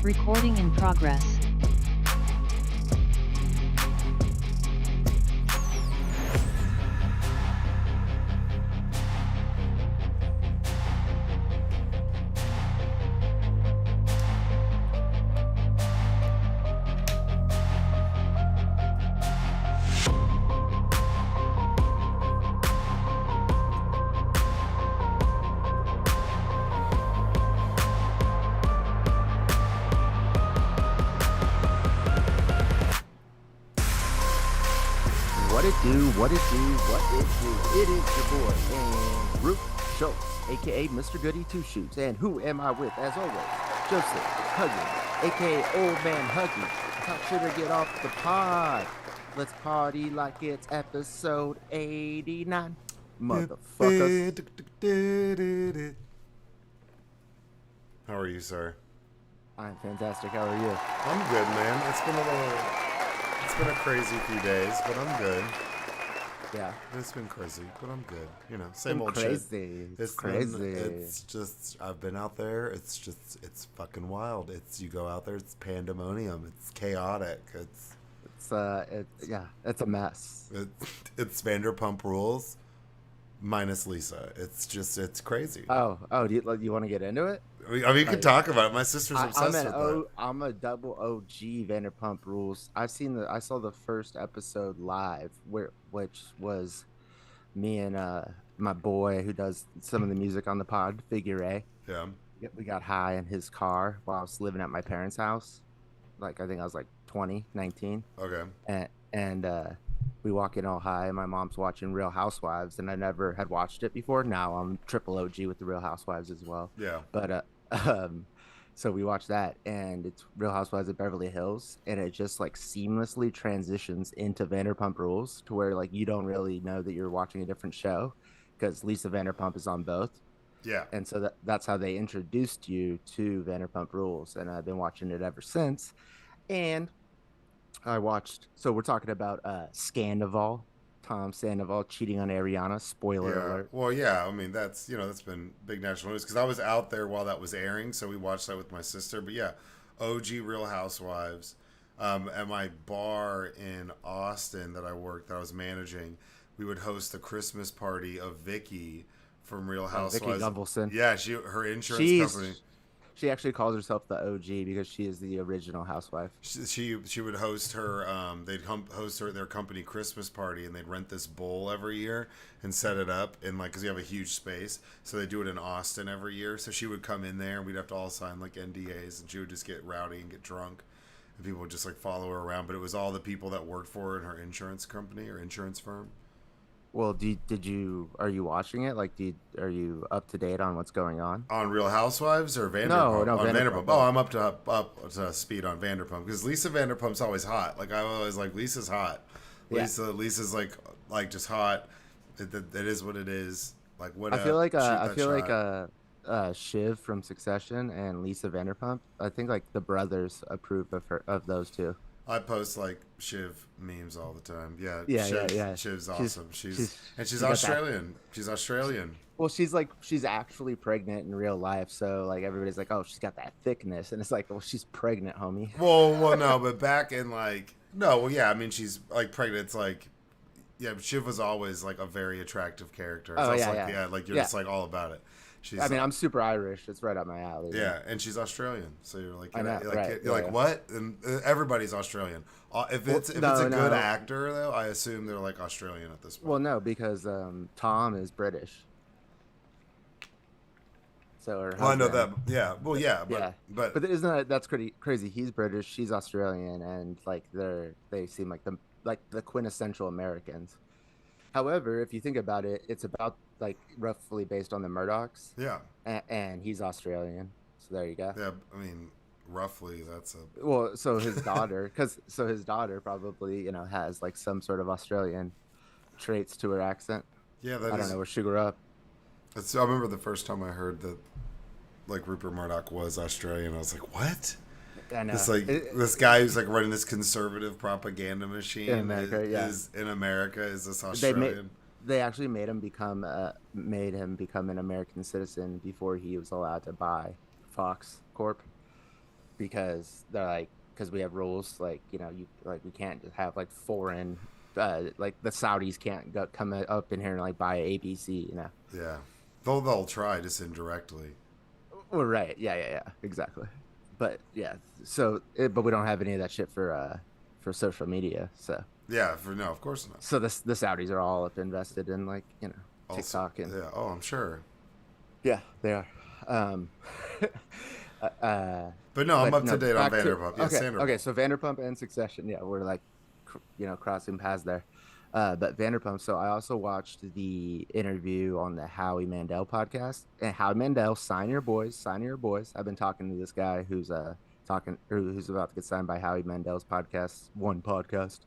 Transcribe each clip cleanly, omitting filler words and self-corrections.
Recording in progress. It is your boy, and Root Schultz, aka Mr. Goody Two Shoes. And who am I with, as always? Joseph Huggie, aka Old Man Huggie. How should I get off the pod? Let's party like it's episode 89. Motherfuckers. How are you, sir? I'm fantastic. How are you? I'm good, man. It's been a crazy few days, but I'm good. Yeah. It's been crazy, but I'm good. You know, same old crazy. shit. It's crazy. It's just, I've been out there. It's fucking wild. You go out there, it's pandemonium. It's chaotic. It's a mess. It's Vanderpump Rules minus Lisa. It's crazy. Oh, do you want to get into it? I mean, you can talk about it. My sister's obsessed with that. I'm a double OG Vanderpump Rules. I saw the first episode live, which was me and my boy who does some of the music on the pod, Figure A. Yeah. We got high in his car while I was living at my parents' house. Like, I think I was like 19. Okay. And we walk in all high, and my mom's watching Real Housewives, and I never had watched it before. Now I'm triple OG with the Real Housewives as well. Yeah. But so we watched that, and it's Real Housewives of Beverly Hills, and it just like seamlessly transitions into Vanderpump Rules, to where like you don't really know that you're watching a different show because Lisa Vanderpump is on both. Yeah. And so that's how they introduced you to Vanderpump Rules, and I've been watching it ever since. And so we're talking about Scandival, Tom Sandoval cheating on Ariana. Spoiler alert. Well, yeah, I mean, that's been big national news because I was out there while that was airing, so we watched that with my sister. But yeah, OG Real Housewives. At my bar in Austin that I was managing, we would host the Christmas party of Vicky from Real Housewives. Vicky Gunvalson. Yeah, her insurance company. She actually calls herself the OG because she is the original housewife. She would host her. They'd host their company Christmas party, and they'd rent this bowl every year and set it up in because you have a huge space. So they do it in Austin every year. So she would come in there, and we'd have to all sign like NDAs, and she would just get rowdy and get drunk, and people would just like follow her around. But it was all the people that worked for her in her insurance company or insurance firm. Well, are you watching it? Like, are you up to date on what's going on? On Real Housewives or Vanderpump? No, on Vanderpump. Oh, I'm up to speed on Vanderpump because Lisa Vanderpump's always hot. Like I always like Lisa's hot. Lisa's like just hot. It is what it is. Like what? I feel like Shiv from Succession and Lisa Vanderpump. I think like the brothers approve of those two. I post like Shiv memes all the time. Yeah. Shiv's awesome. She's Australian. She's Australian. Well, she's actually pregnant in real life, so like everybody's like, oh, she's got that thickness, and it's like, well, she's pregnant, homie. Well, no, but back in I mean, she's like pregnant. It's like, yeah, Shiv was always like a very attractive character. It's you're just like all about it. I'm super Irish. It's right up my alley. Yeah, and she's Australian, so you're like, right. What? And everybody's Australian. If it's a good actor, though, I assume they're like Australian at this point. Well, no, because Tom is British. So I know that. Yeah. Well, yeah, but isn't that's pretty crazy? He's British, she's Australian, and like they seem like the quintessential Americans. However, if you think about it, it's about like roughly based on the Murdochs. Yeah. And he's Australian. So there you go. Yeah, I mean, roughly that's a. Well, so his daughter, his daughter probably has like some sort of Australian traits to her accent. Yeah, I don't know where she grew up. I remember the first time I heard that, like Rupert Murdoch was Australian. I was like, what? I know. It's this guy who's like running this conservative propaganda machine in America. Is this Australian? They actually made him become an American citizen before he was allowed to buy Fox Corp. because they're like, because we have rules, like, you know, you like we can't just have like foreign, like the Saudis can't come up in here and like buy ABC, you know. Yeah. Though they'll try just indirectly. Well, right, yeah, exactly. But yeah, so but we don't have any of that shit for social media, so Yeah, for no, of course not. so the Saudis are all up invested in, like, you know, Also, TikTok and yeah. Oh, I'm sure. yeah, they are. Um, But no, I'm but up to no, date on back to Vanderpump. Yeah, okay. Sanderval. So Vanderpump and Succession, yeah, we're like, you know, crossing paths there. But Vanderpump. So I also watched the interview on the Howie Mandel podcast, and Howie Mandel, sign your boys. I've been talking to this guy who's talking, or who's about to get signed by Howie Mandel's podcast, one podcast,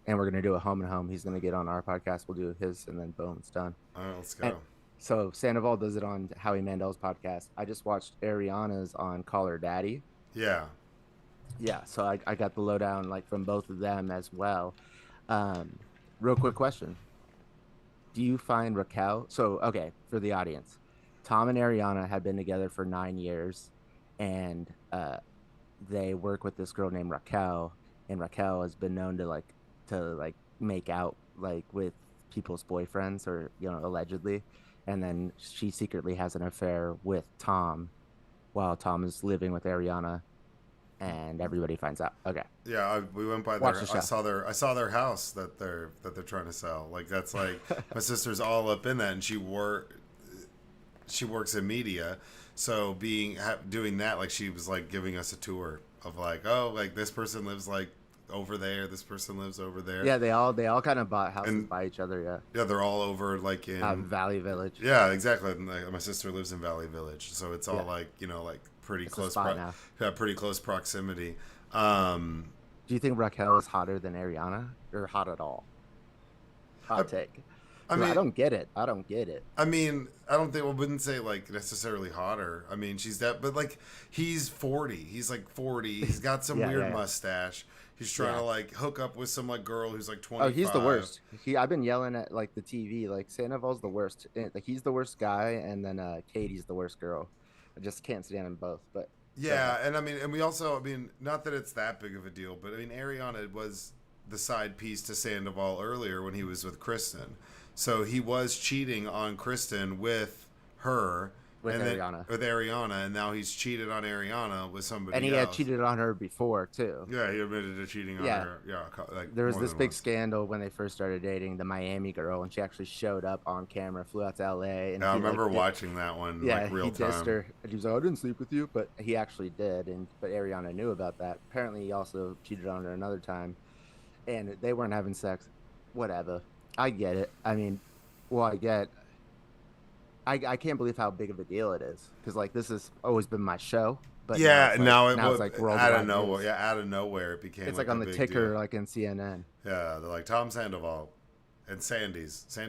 and we're gonna do a home and home. He's gonna get on our podcast. We'll do his, and then boom, it's done. All right, let's And go. so Sandoval does it on Howie Mandel's podcast. I just watched Ariana's on Call Her Daddy. Yeah. Yeah, so I got the lowdown like from both of them as well. Um, Real quick question: do you find Raquel? So okay, for the audience, Tom and Ariana had been together for 9 years, and they work with this girl named Raquel, and Raquel has been known to make out like with people's boyfriends, or, you know, allegedly, and then she secretly has an affair with Tom while Tom is living with Ariana, and everybody finds out. Okay, Yeah, we went by watch their. the show. I saw their house that they're trying to sell. Like that's like my sister's all up in that, and she works in media, so doing that, like she was like giving us a tour of like, oh, like this person lives like over there, this person lives over there, Yeah, they all kind of bought houses and by each other. Yeah, yeah, they're all over like in Valley Village. yeah, exactly. And, like, my sister lives in Valley Village, so it's all Yeah, like like pretty it's a close, spot now. yeah, pretty close proximity. Um, Do you think Raquel is hotter than Ariana, or hot at all? I, Hot take. I 'Cause I mean, don't get it. I don't get it. I mean, I don't think I wouldn't say like necessarily hotter. I mean, she's that, but like he's 40. He's like 40. He's got some Yeah, weird yeah, mustache. He's trying yeah. to like hook up with some like girl who's like Oh, he's the 25. worst. I've been yelling at like the TV, like Sandoval's the worst. Like he's the worst guy, and then Katie's the worst girl. I just can't stand them both. But go ahead. Yeah, and I mean, and we also, I mean, not that it's that big of a deal, but I mean, Ariana was the side piece to Sandoval earlier when he was with Kristen. So he was cheating on Kristen with her, With and then Ariana, with Ariana, and now he's cheated on Ariana with and somebody he had else. cheated on her before too. Yeah, he admitted to cheating on Yeah, her. Yeah, like there was more this than big once. scandal when they first started dating, the Miami girl, and she actually showed up on camera, flew out to LA, and Yeah, I he like remember watching that one yeah, like real he dissed time. her, and he was like, "I didn't sleep with you," but he actually did, and but Ariana knew about that. Apparently, he also cheated on her another time, and they weren't having sex. Whatever, I get it. I mean, well, I can't believe how big of a deal it is, because like this has always been my show, but Yeah, now it now it's was like out of worldwide nowhere. news. Yeah, out of nowhere it became It's like like on a the big ticker, deal. like in CNN. Yeah, they're like Tom Sandoval and Sandy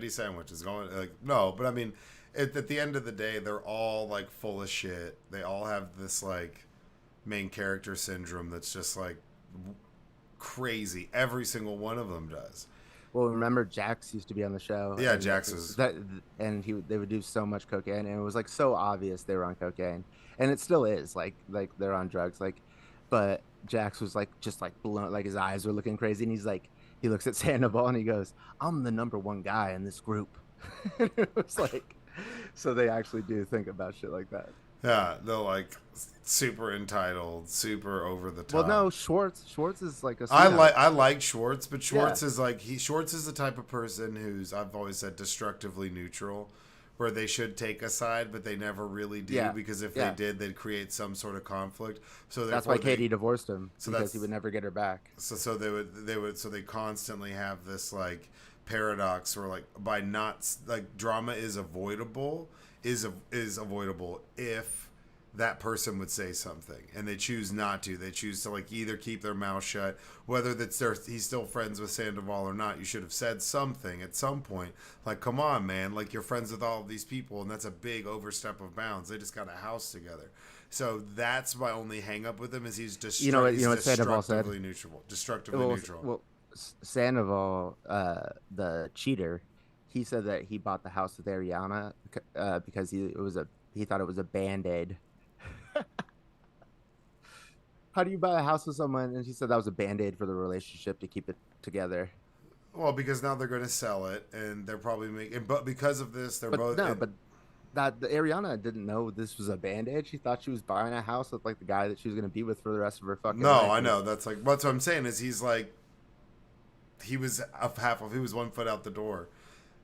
Sandwich is going like no, but I mean, at the end of the day, they're all like full of shit. They all have this like main character syndrome that's just like crazy. Every single one of them does. Well, remember Jax used to be on the show, Yeah, and Jax is. and they would do so much cocaine, and it was like so obvious they were on cocaine, and it still is like they're on drugs, like, but Jax was like just like blown, like his eyes were looking crazy, and he looks at Sandoval and he goes, "I'm the number one guy in this group." And it was like, so they actually do think about shit like that. Yeah, they're like super entitled, super over the Well, top. no, Schwartz is like a sweetheart. I like Schwartz, but Yeah, Schwartz is like Schwartz is the type of person who's I've always said destructively neutral, where they should take a side, but they never really do yeah, because if they yeah. did, they'd create some sort of conflict. So That's therefore, why Katie divorced him, so because that's he would never get her back. so they constantly have this like paradox where like by not like drama is avoidable is avoidable if that person would say something and they choose not to. They choose to like either keep their mouth shut, whether that's he's still friends with Sandoval or not. You should have said something at some point. Like, come on, man! Like you're friends with all of these people, and that's a big overstep of bounds. They just got a house together. So that's my only hang up with him is he's You know what Sandoval said? destructively neutral. Sandoval, the cheater, he said that he bought the house with Ariana because he thought it was a band-aid. How do you buy a house with someone? And she said that was a band-aid for the relationship to keep it together. Well, because now they're going to sell it, and they're probably making. But because of this, they're But both. no, but that the Ariana didn't know this was a band-aid. She thought she was buying a house with like the guy that she was gonna be with for the rest of her fucking No, life. I know. That's like. That's what I'm saying. Is he's like. He was up half of. He was 1 foot out the door.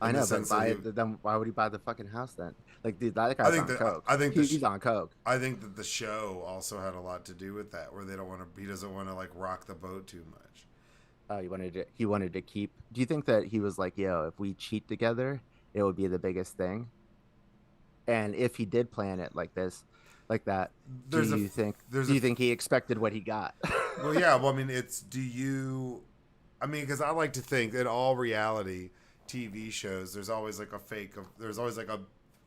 I In the know, but sense that then why would he buy the fucking house then? Like, dude, that I guy's think on that. coke. I think He's on coke. I think that the show also had a lot to do with that, where they don't want to. He doesn't want to like rock the boat too much. He wanted to keep. Do you think that he was like, yo, if we cheat together, it would be the biggest thing? And if he did plan it like this, like that, do There's a. you think? There's Do a. you think he expected what he got? Well, yeah. Well, I mean, it's. Do you? I mean, because I like to think in all reality TV shows, there's always like a fake. There's always like a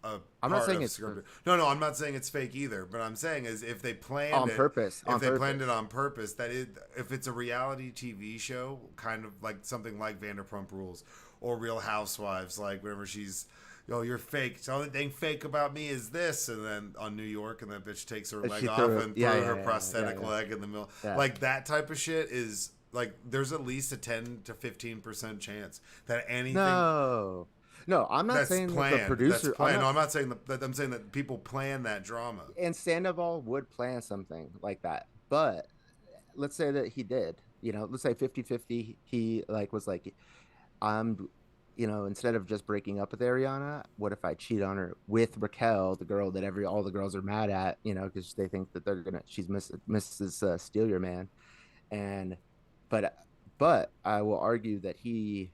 I'm not part saying of it's scripted. No, I'm not saying it's fake either. But I'm saying is if they planned on it, purpose. if On they purpose. planned it on purpose, if it's a reality TV show, kind of like something like Vanderpump Rules or Real Housewives, like whenever she's. Oh, you're fake. The only thing fake about me is this, and then on New York, and that bitch takes her leg off and threw her prosthetic leg in the middle. Yeah. Like that type of shit is like there's at least a 10 to 15% chance that anything No, I'm not that's saying that planned. the producer. That's planned. No, I'm not saying that. I'm saying that people plan that drama. And Sandoval would plan something like that, but let's say that he did. Let's say 50-50. He like was like, I'm, instead of just breaking up with Ariana, what if I cheat on her with Raquel, the girl that all the girls are mad at, because they think that she's Mrs. Steal Your Man, and but I will argue that he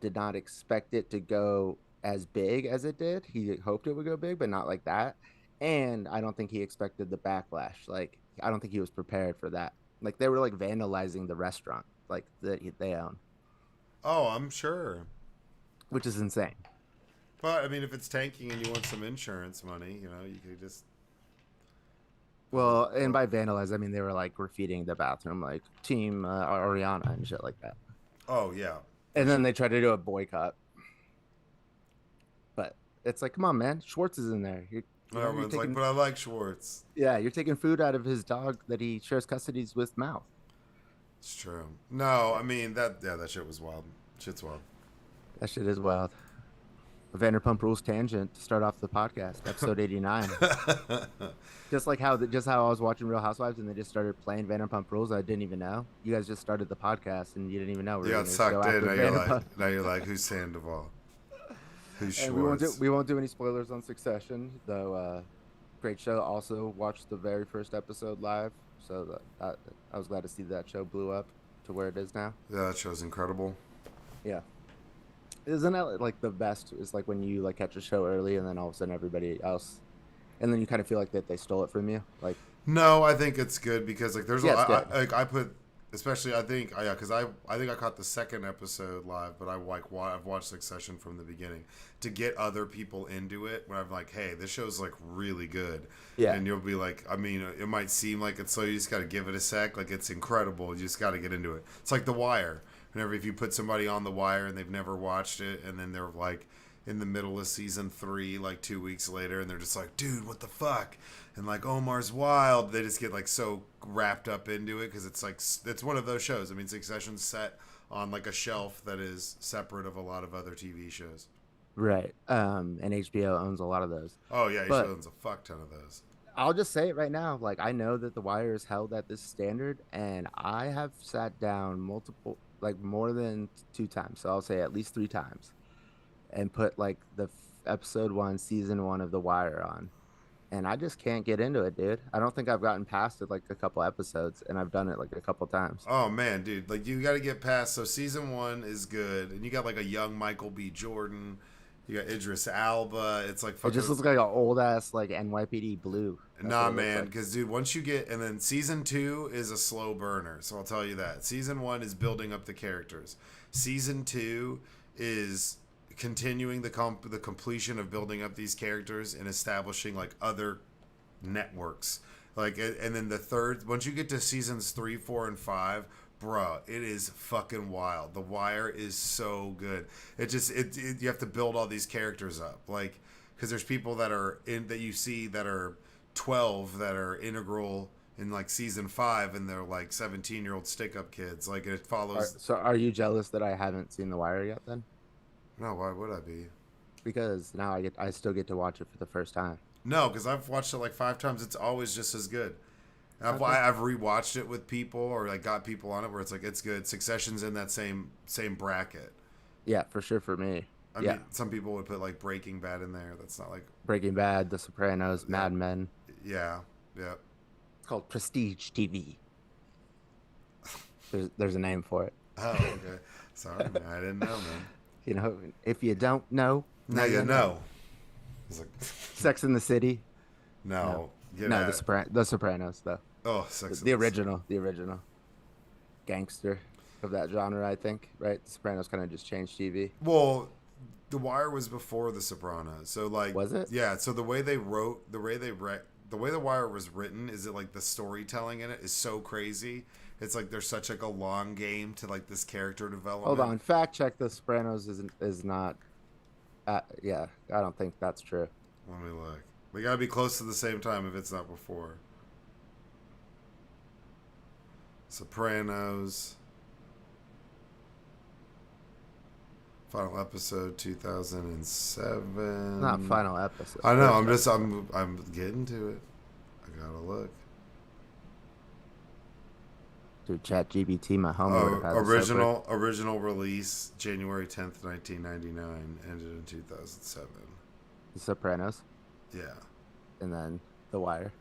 did not expect it to go as big as it did. He hoped it would go big, but not like that. And I don't think he expected the backlash. Like I don't think he was prepared for that. Like they were like vandalizing the restaurant, like that they own, Oh, I'm sure. which is insane. But I mean, if it's tanking and you want some insurance money, you could just. Well, and by vandalize, I mean they were like graffitiing the bathroom, like Team Ariana and shit like that. Oh yeah. And then they tried to do a boycott. But it's like, come on, man, Schwartz is in there. Everyone's like, but I like Schwartz. Yeah, you're taking food out of his dog that he shares custodies with Mouth. It's true. No, I mean that shit was wild. Shit's wild. That shit is wild. A Vanderpump Rules tangent to start off the podcast, episode 89. just how I was watching Real Housewives and they just started playing Vanderpump Rules. I didn't even know. You guys just started the podcast and you didn't even know. You got sucked in. Now you're like, who's Sandoval? Who's Schwartz? And we won't do any spoilers on Succession, though. Great show. Also watched the very first episode live, so I was glad to see that show blew up to where it is now. Yeah, that show's incredible. Yeah. Isn't that like the best? Is like when you like catch a show early and then all of a sudden everybody else, and then you kind of feel like that they stole it from you. Like, no, I think it's good because like there's I put especially I think because I think I caught the second episode live, but I've watched Succession from the beginning to get other people into it. When I'm like, hey, this show's like really good, yeah, and you'll be like, I mean, it might seem like it's slow. You just got to give it a sec. Like it's incredible. You just got to get into it. It's like The Wire. Whenever if you put somebody on The Wire and they've never watched it, and then they're like in the middle of season 3, like 2 weeks later, and they're just like, dude, what the fuck? And like Omar's wild. They just get like so wrapped up into it because it's like it's one of those shows. I mean, Succession's set on like a shelf that is separate of a lot of other TV shows. right. And HBO owns a lot of those. Oh yeah, But- HBO owns a fuck ton of those. I'll just say it right now. Like I know that The Wire is held at this standard, and I have sat down more than 2 times. So I'll say at least 3 times, and put like the episode 1, season 1 of The Wire on, and I just can't get into it, dude. I don't think I've gotten past it like a couple episodes, and I've done it like a couple times. Oh man, dude, like you got to get past. So season 1 is good, and you got like a young Michael B. Jordan. You got Idris Alba. It's like It fucking. just looks like an old ass like NYPD Blue. That's Nah, what it looks man, like. because dude, once you get, and then season 2 is a slow burner. So I'll tell you that. Season 1 is building up the characters. Season 2 is continuing the completion of building up these characters and establishing like other networks. Like, and then the third, once you get to seasons 3, 4, and 5. Bruh, it is fucking wild. The Wire is so good. You have to build all these characters up, like because there's people that are in that you see that are 12 that are integral in like season 5, and they're like 17-year-old stick-up kids. Like it follows. So are you jealous that I haven't seen The Wire yet then? No, why would I be? Because now I still get to watch it for the first time. No, because I've watched it like 5 times. It's always just as good. Okay. I've rewatched it with people, or like got people on it where it's like it's good. Succession's in that same bracket. Yeah, for sure for me. I Yeah. mean, some people would put like Breaking Bad in there. That's not like, Breaking Bad, The Sopranos, yeah, Mad Men. yeah, yeah. It's called Prestige TV. There's a name for it. Oh, okay. Sorry, man. I didn't know, man. You know, if you don't know, Now you know. It's like, Sex in the City. no, get No, at The Sopranos though. Oh, Sex The and original gangster of that genre, I think. Right? The Sopranos kind of just changed TV. Well, The Wire was before The Sopranos, so like, Was it? Yeah. So the way they wrote, the way The Wire was written, is it like the storytelling in it is so crazy. It's like there's such like a long game to like this character development. Hold on, fact check. The Sopranos is not. Yeah, I don't think that's true. Let me look. We gotta be close to the same time if it's not before. Sopranos. Final episode 2007. Not final episode. I know. First I'm getting to it. I gotta look. Dude, ChatGPT, my homework. Original release January 10th, 1999. Ended in 2007. The Sopranos, Yeah. and then The Wire.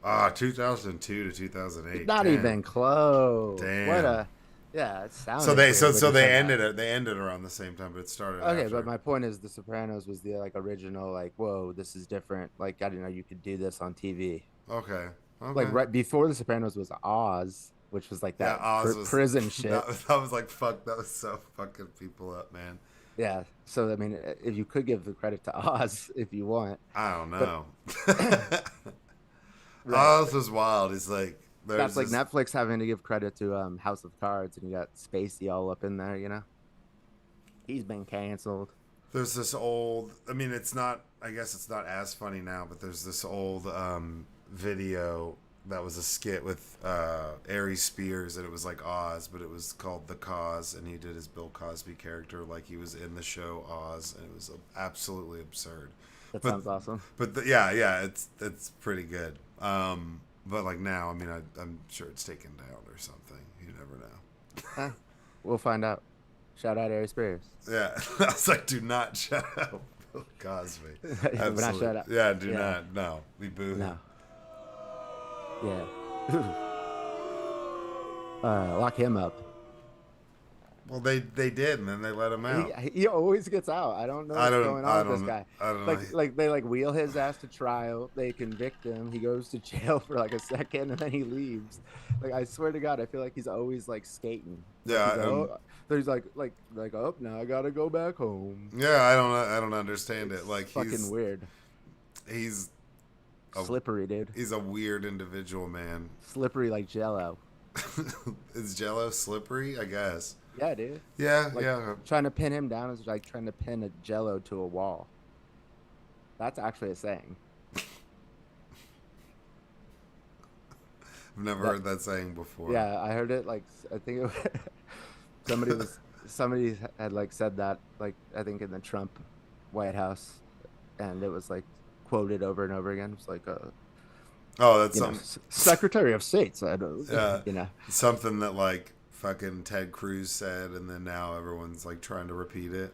Ah, 2002 to 2008. Not Damn. even close. Damn. What a. Yeah, it sounds. So they ended around the same time, but it started. Okay, after. but my point is, The Sopranos was the like original, like, whoa, this is different. Like, I didn't know you could do this on TV. Okay. Like right before The Sopranos was Oz, which was like that was, prison shit. That was like fuck. That was so fucking people up, man. Yeah. So I mean, if you could give the credit to Oz, if you want. I don't know. Right. Oz was wild. It's like That's like Netflix having to give credit to House of Cards, and you got Spacey all up in there. You know, he's been canceled. There's this old. I mean, it's not. I guess it's not as funny now, but there's this old video that was a skit with Aries Spears, and it was like Oz, but it was called The Cause, and he did his Bill Cosby character like he was in the show Oz, and it was absolutely absurd. Sounds awesome. But yeah, it's pretty good. But like now, I mean, I'm sure it's taken down or something. You never know. We'll find out. Shout out Aries Spears. Yeah, I was like, do not shout out Bill Cosby. We're not shout out. Yeah, do not. No, we boo him. No. Yeah. Lock him up. Well, they did, and then they let him out. He always gets out. I don't know what's going on with this guy. I don't know. Like they like wheel his ass to trial. They convict him. He goes to jail for like a second, and then he leaves. Like I swear to God, I feel like he's always like skating. Yeah. He's like oh, now I gotta go back home. Yeah, I don't understand it. Like Fucking weird. He's Slippery, dude. He's a weird individual, man. Slippery like Jello. Is Jello slippery? I guess. Yeah, dude. Yeah, like, yeah. Trying to pin him down is like trying to pin a Jello to a wall. That's actually a saying. I've never heard that saying before. Yeah, I heard it. Like I think somebody had like said that, like I think in the Trump White House, and it was like quoted over and over again. It's like that's Secretary of State said, something that like fucking Ted Cruz said, and then now everyone's like trying to repeat it.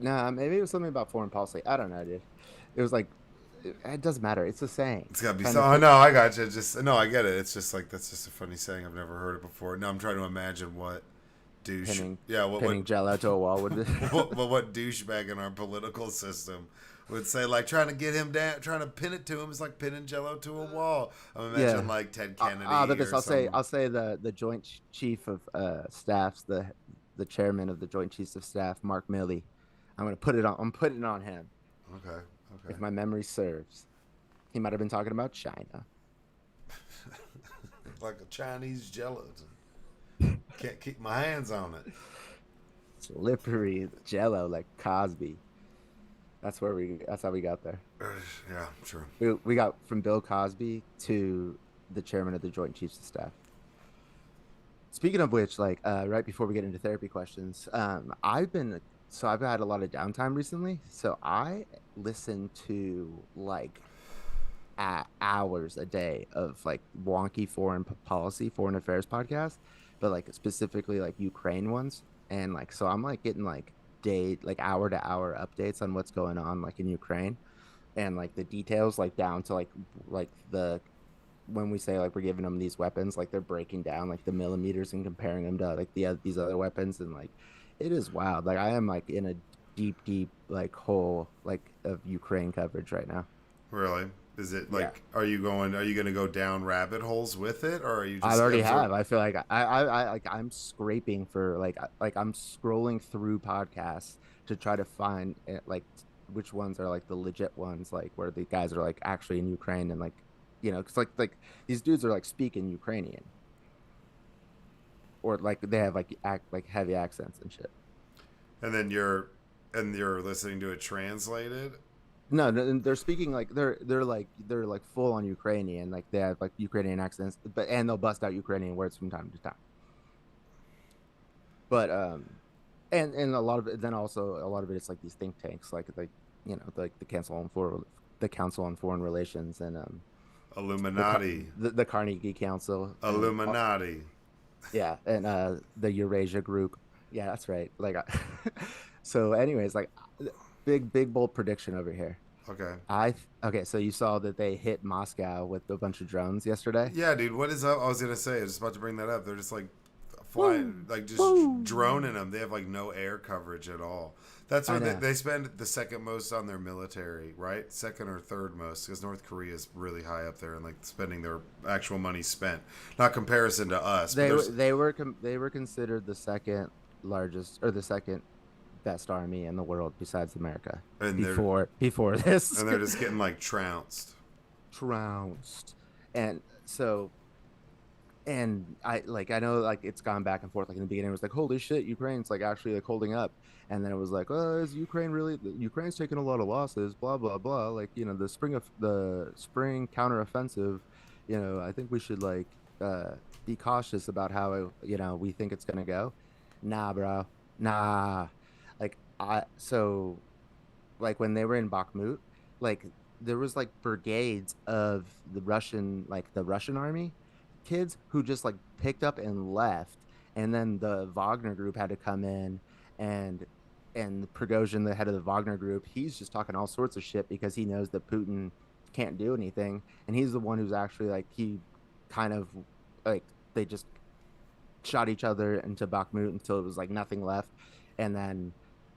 Nah, maybe it was something about foreign policy. I don't know, dude. It was like it doesn't matter. It's a saying. It's gotta be so. Oh no, I got you. I get it. It's just like that's just a funny saying. I've never heard it before. No, I'm trying to imagine what douche. Pinning Jello to a wall would be. what douchebag in our political system would say, like, trying to get him down, trying to pin it to him is like pinning Jello to a wall. I'm imagining like Ted Kennedy. I'll say the Joint Chief of Staffs, the chairman of the Joint Chiefs of Staff, Mark Milley. I'm putting it on him. Okay. If my memory serves, he might have been talking about China. Like a Chinese gelatin. Can't keep my hands on it. Slippery Jello like Cosby. That's how we got there. Yeah, sure. We got from Bill Cosby to the chairman of the Joint Chiefs of Staff. Speaking of which, like right before we get into therapy questions, I've had a lot of downtime recently. So I listen to like hours a day of like wonky policy, foreign affairs podcasts, but like specifically like Ukraine ones. And like so I'm like getting like hour to hour updates on what's going on like in Ukraine and like the details like down to like the when we say like we're giving them these weapons, like they're breaking down like the millimeters and comparing them to like these other weapons, and like it is wild. Like I am like in a deep like hole like of Ukraine coverage right now. Really? Is it Yeah, like, are you going to go down rabbit holes with it, or are you I just already absorb? have. I feel like I like I'm scraping for like I'm scrolling through podcasts to try to find like which ones are like the legit ones, like where the guys are like actually in Ukraine and like because like these dudes are like speaking Ukrainian or like they have like like heavy accents and shit. And then you're listening to it translated? No, no, they're speaking like they're like full on Ukrainian, like they have like Ukrainian accents, but and they'll bust out Ukrainian words from time to time. But and a lot of it then also a lot of it is like these think tanks, like like the Council on Foreign Relations and Illuminati. the Carnegie Council and Illuminati. yeah, and the Eurasia Group. Yeah, that's right. Like, so, anyways, like, big bold prediction over here. Okay. Okay, so you saw that they hit Moscow with a bunch of drones yesterday. Yeah, dude, what is up? I was going to say, I was just about to bring that up. They're just like flying, Woo, like just droning woo. them. They have like no air coverage at all. That's I where know. they spend the second most on their military, right? Second or third most, because North Korea is really high up there and like spending their actual money spent. Not comparison to us, but there's They were considered the second largest or the second best army in the world besides America and before this. they're just getting like trounced. Trounced. And so and I know like it's gone back and forth. Like in the beginning, it was like, holy shit, Ukraine's like actually like holding up, and then it was like, oh, is Ukraine really? Ukraine's taking a lot of losses, blah blah blah. Like the spring counteroffensive, I think we should like be cautious about how we think it's gonna go. Nah, bro, nah. Like like when they were in Bakhmut, like there was like brigades of the Russian army kids who just like picked up and left, and then the Wagner group had to come in and Prigozhin, the head of the Wagner group, he's just talking all sorts of shit because he knows that Putin can't do anything, and he's the one who's actually like he kind of like they just shot each other into Bakhmut until it was like nothing left, and then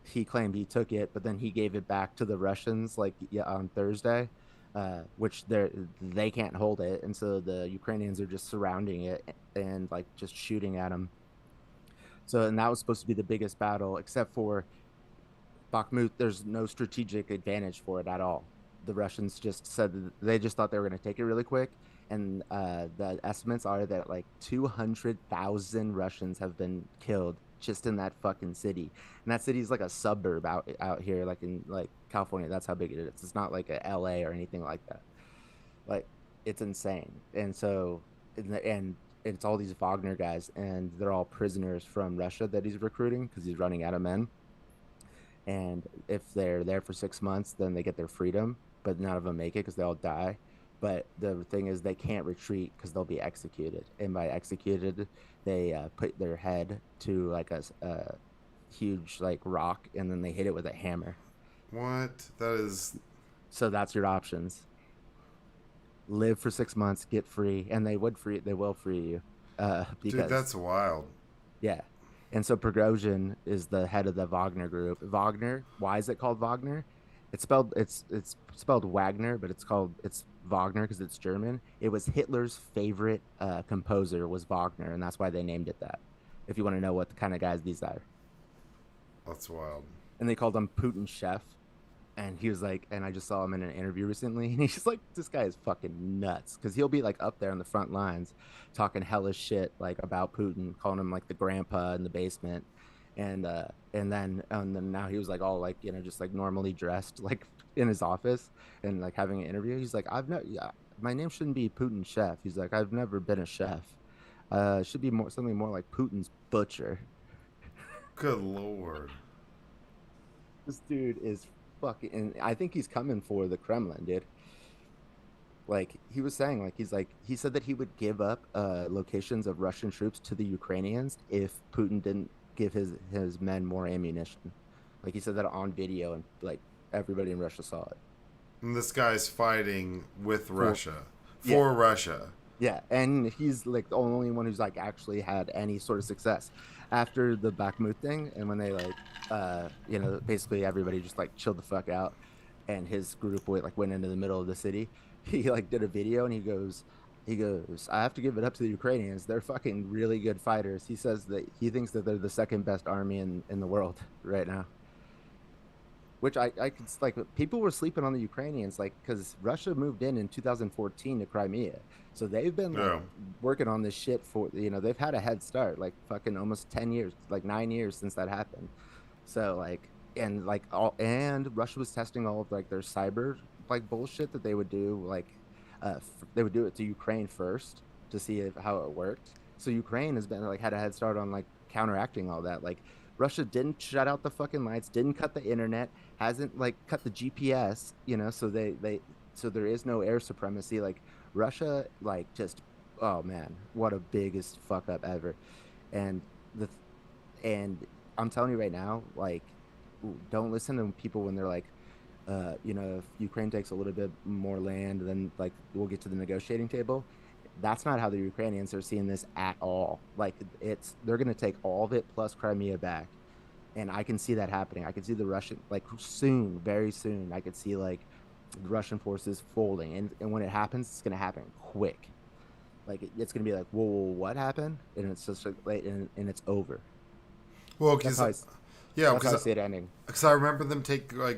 he claimed he took it, but then he gave it back to the Russians like yeah, on Thursday, which they can't hold it, and so the Ukrainians are just surrounding it and like just shooting at them. So and that was supposed to be the biggest battle, except for Bakhmut. There's no strategic advantage for it at all. The Russians just said that they just thought they were going to take it really quick, and the estimates are that like 200,000 Russians have been killed just in that fucking city. And that city is like a suburb out here, like in like California. That's how big it is. It's not like a LA or anything like that. Like it's insane. And so and it's all these Wagner guys, and they're all prisoners from Russia that he's recruiting because he's running out of men. And if they're there for 6 months, then they get their freedom, but none of them make it because they all die. But the thing is, they can't retreat because they'll be executed. And by executed, they put their head to like a huge like rock, and then they hit it with a hammer. What? That is, So that's your options: live for 6 months, get free, and they will free you, dude, because that's wild. yeah. And so Prigozhin is the head of the Wagner group. Wagner, why is it called Wagner? It's spelled Wagner, but it's Wagner because it's German. It was Hitler's favorite composer was Wagner, and that's why they named it that. If you want to know what the kind of guys these are. That's wild. And they called him Putin chef. And he was like, and I just saw him in an interview recently, and he's just like, this guy is fucking nuts because he'll be like up there on the front lines talking hellish shit like about Putin, calling him like the grandpa in the basement. And then now he was like all like just like normally dressed like in his office and like having an interview. He's like, I've no yeah, my name shouldn't be Putin chef. He's like, I've never been a chef. It should be more something more like Putin's butcher. Good lord. This dude is fucking, and I think he's coming for the Kremlin, dude. Like he was saying, like he said that he would give up locations of Russian troops to the Ukrainians if Putin didn't give his men more ammunition. Like he said that on video, and like everybody in Russia saw it. And this guy's fighting with For Russia. Yeah, For Russia. yeah, and he's like the only one who's like actually had any sort of success after the Bakhmut thing, and when they like, basically everybody just like chilled the fuck out, and his group went into the middle of the city. He like did a video, and he goes, I have to give it up to the Ukrainians. They're fucking really good fighters. He says that he thinks that they're the second best army in the world right now. Which I could like people were sleeping on the Ukrainians like because Russia moved in 2014 to Crimea, so they've been like Yeah. working on this shit for they've had a head start like fucking almost 10 years, like 9 years since that happened. So like and Russia was testing all of like their cyber like bullshit that they would do they would do it to Ukraine first to see how it worked. So Ukraine has been like had a head start on like counteracting all that. Like Russia didn't shut out the fucking lights, didn't cut the internet, hasn't like cut the GPS, so so there is no air supremacy. Like Russia, like just oh man, what a biggest fuck up ever. And the and I'm telling you right now, like don't listen to people when they're like, if Ukraine takes a little bit more land, then like we'll get to the negotiating table. That's not how the Ukrainians are seeing this at all. Like they're gonna take all of it plus Crimea back, and I can see that happening. I can see the Russian like soon, very soon. I could see like the Russian forces folding, and when it happens, it's gonna happen quick. Like it's gonna be like, whoa, what happened? And it's just like, and it's over. Well, That's because how I yeah, that's how I see it ending. because I remember them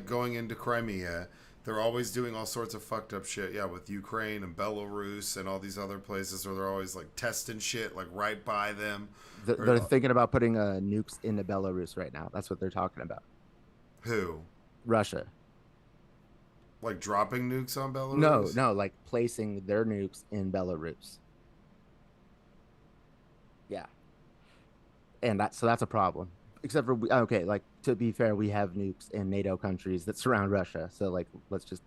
going into Crimea. They're always doing all sorts of fucked up shit. Yeah, with Ukraine and Belarus and all these other places where they're always like testing shit like right by them. Or, They're thinking about putting nukes into Belarus right now. That's what they're talking about. who? Russia. Like dropping nukes on No, Belarus? no, like placing their nukes in Belarus. Yeah, and that's a problem. Except for okay, like to be fair, we have nukes in NATO countries that surround Russia. So like, let's just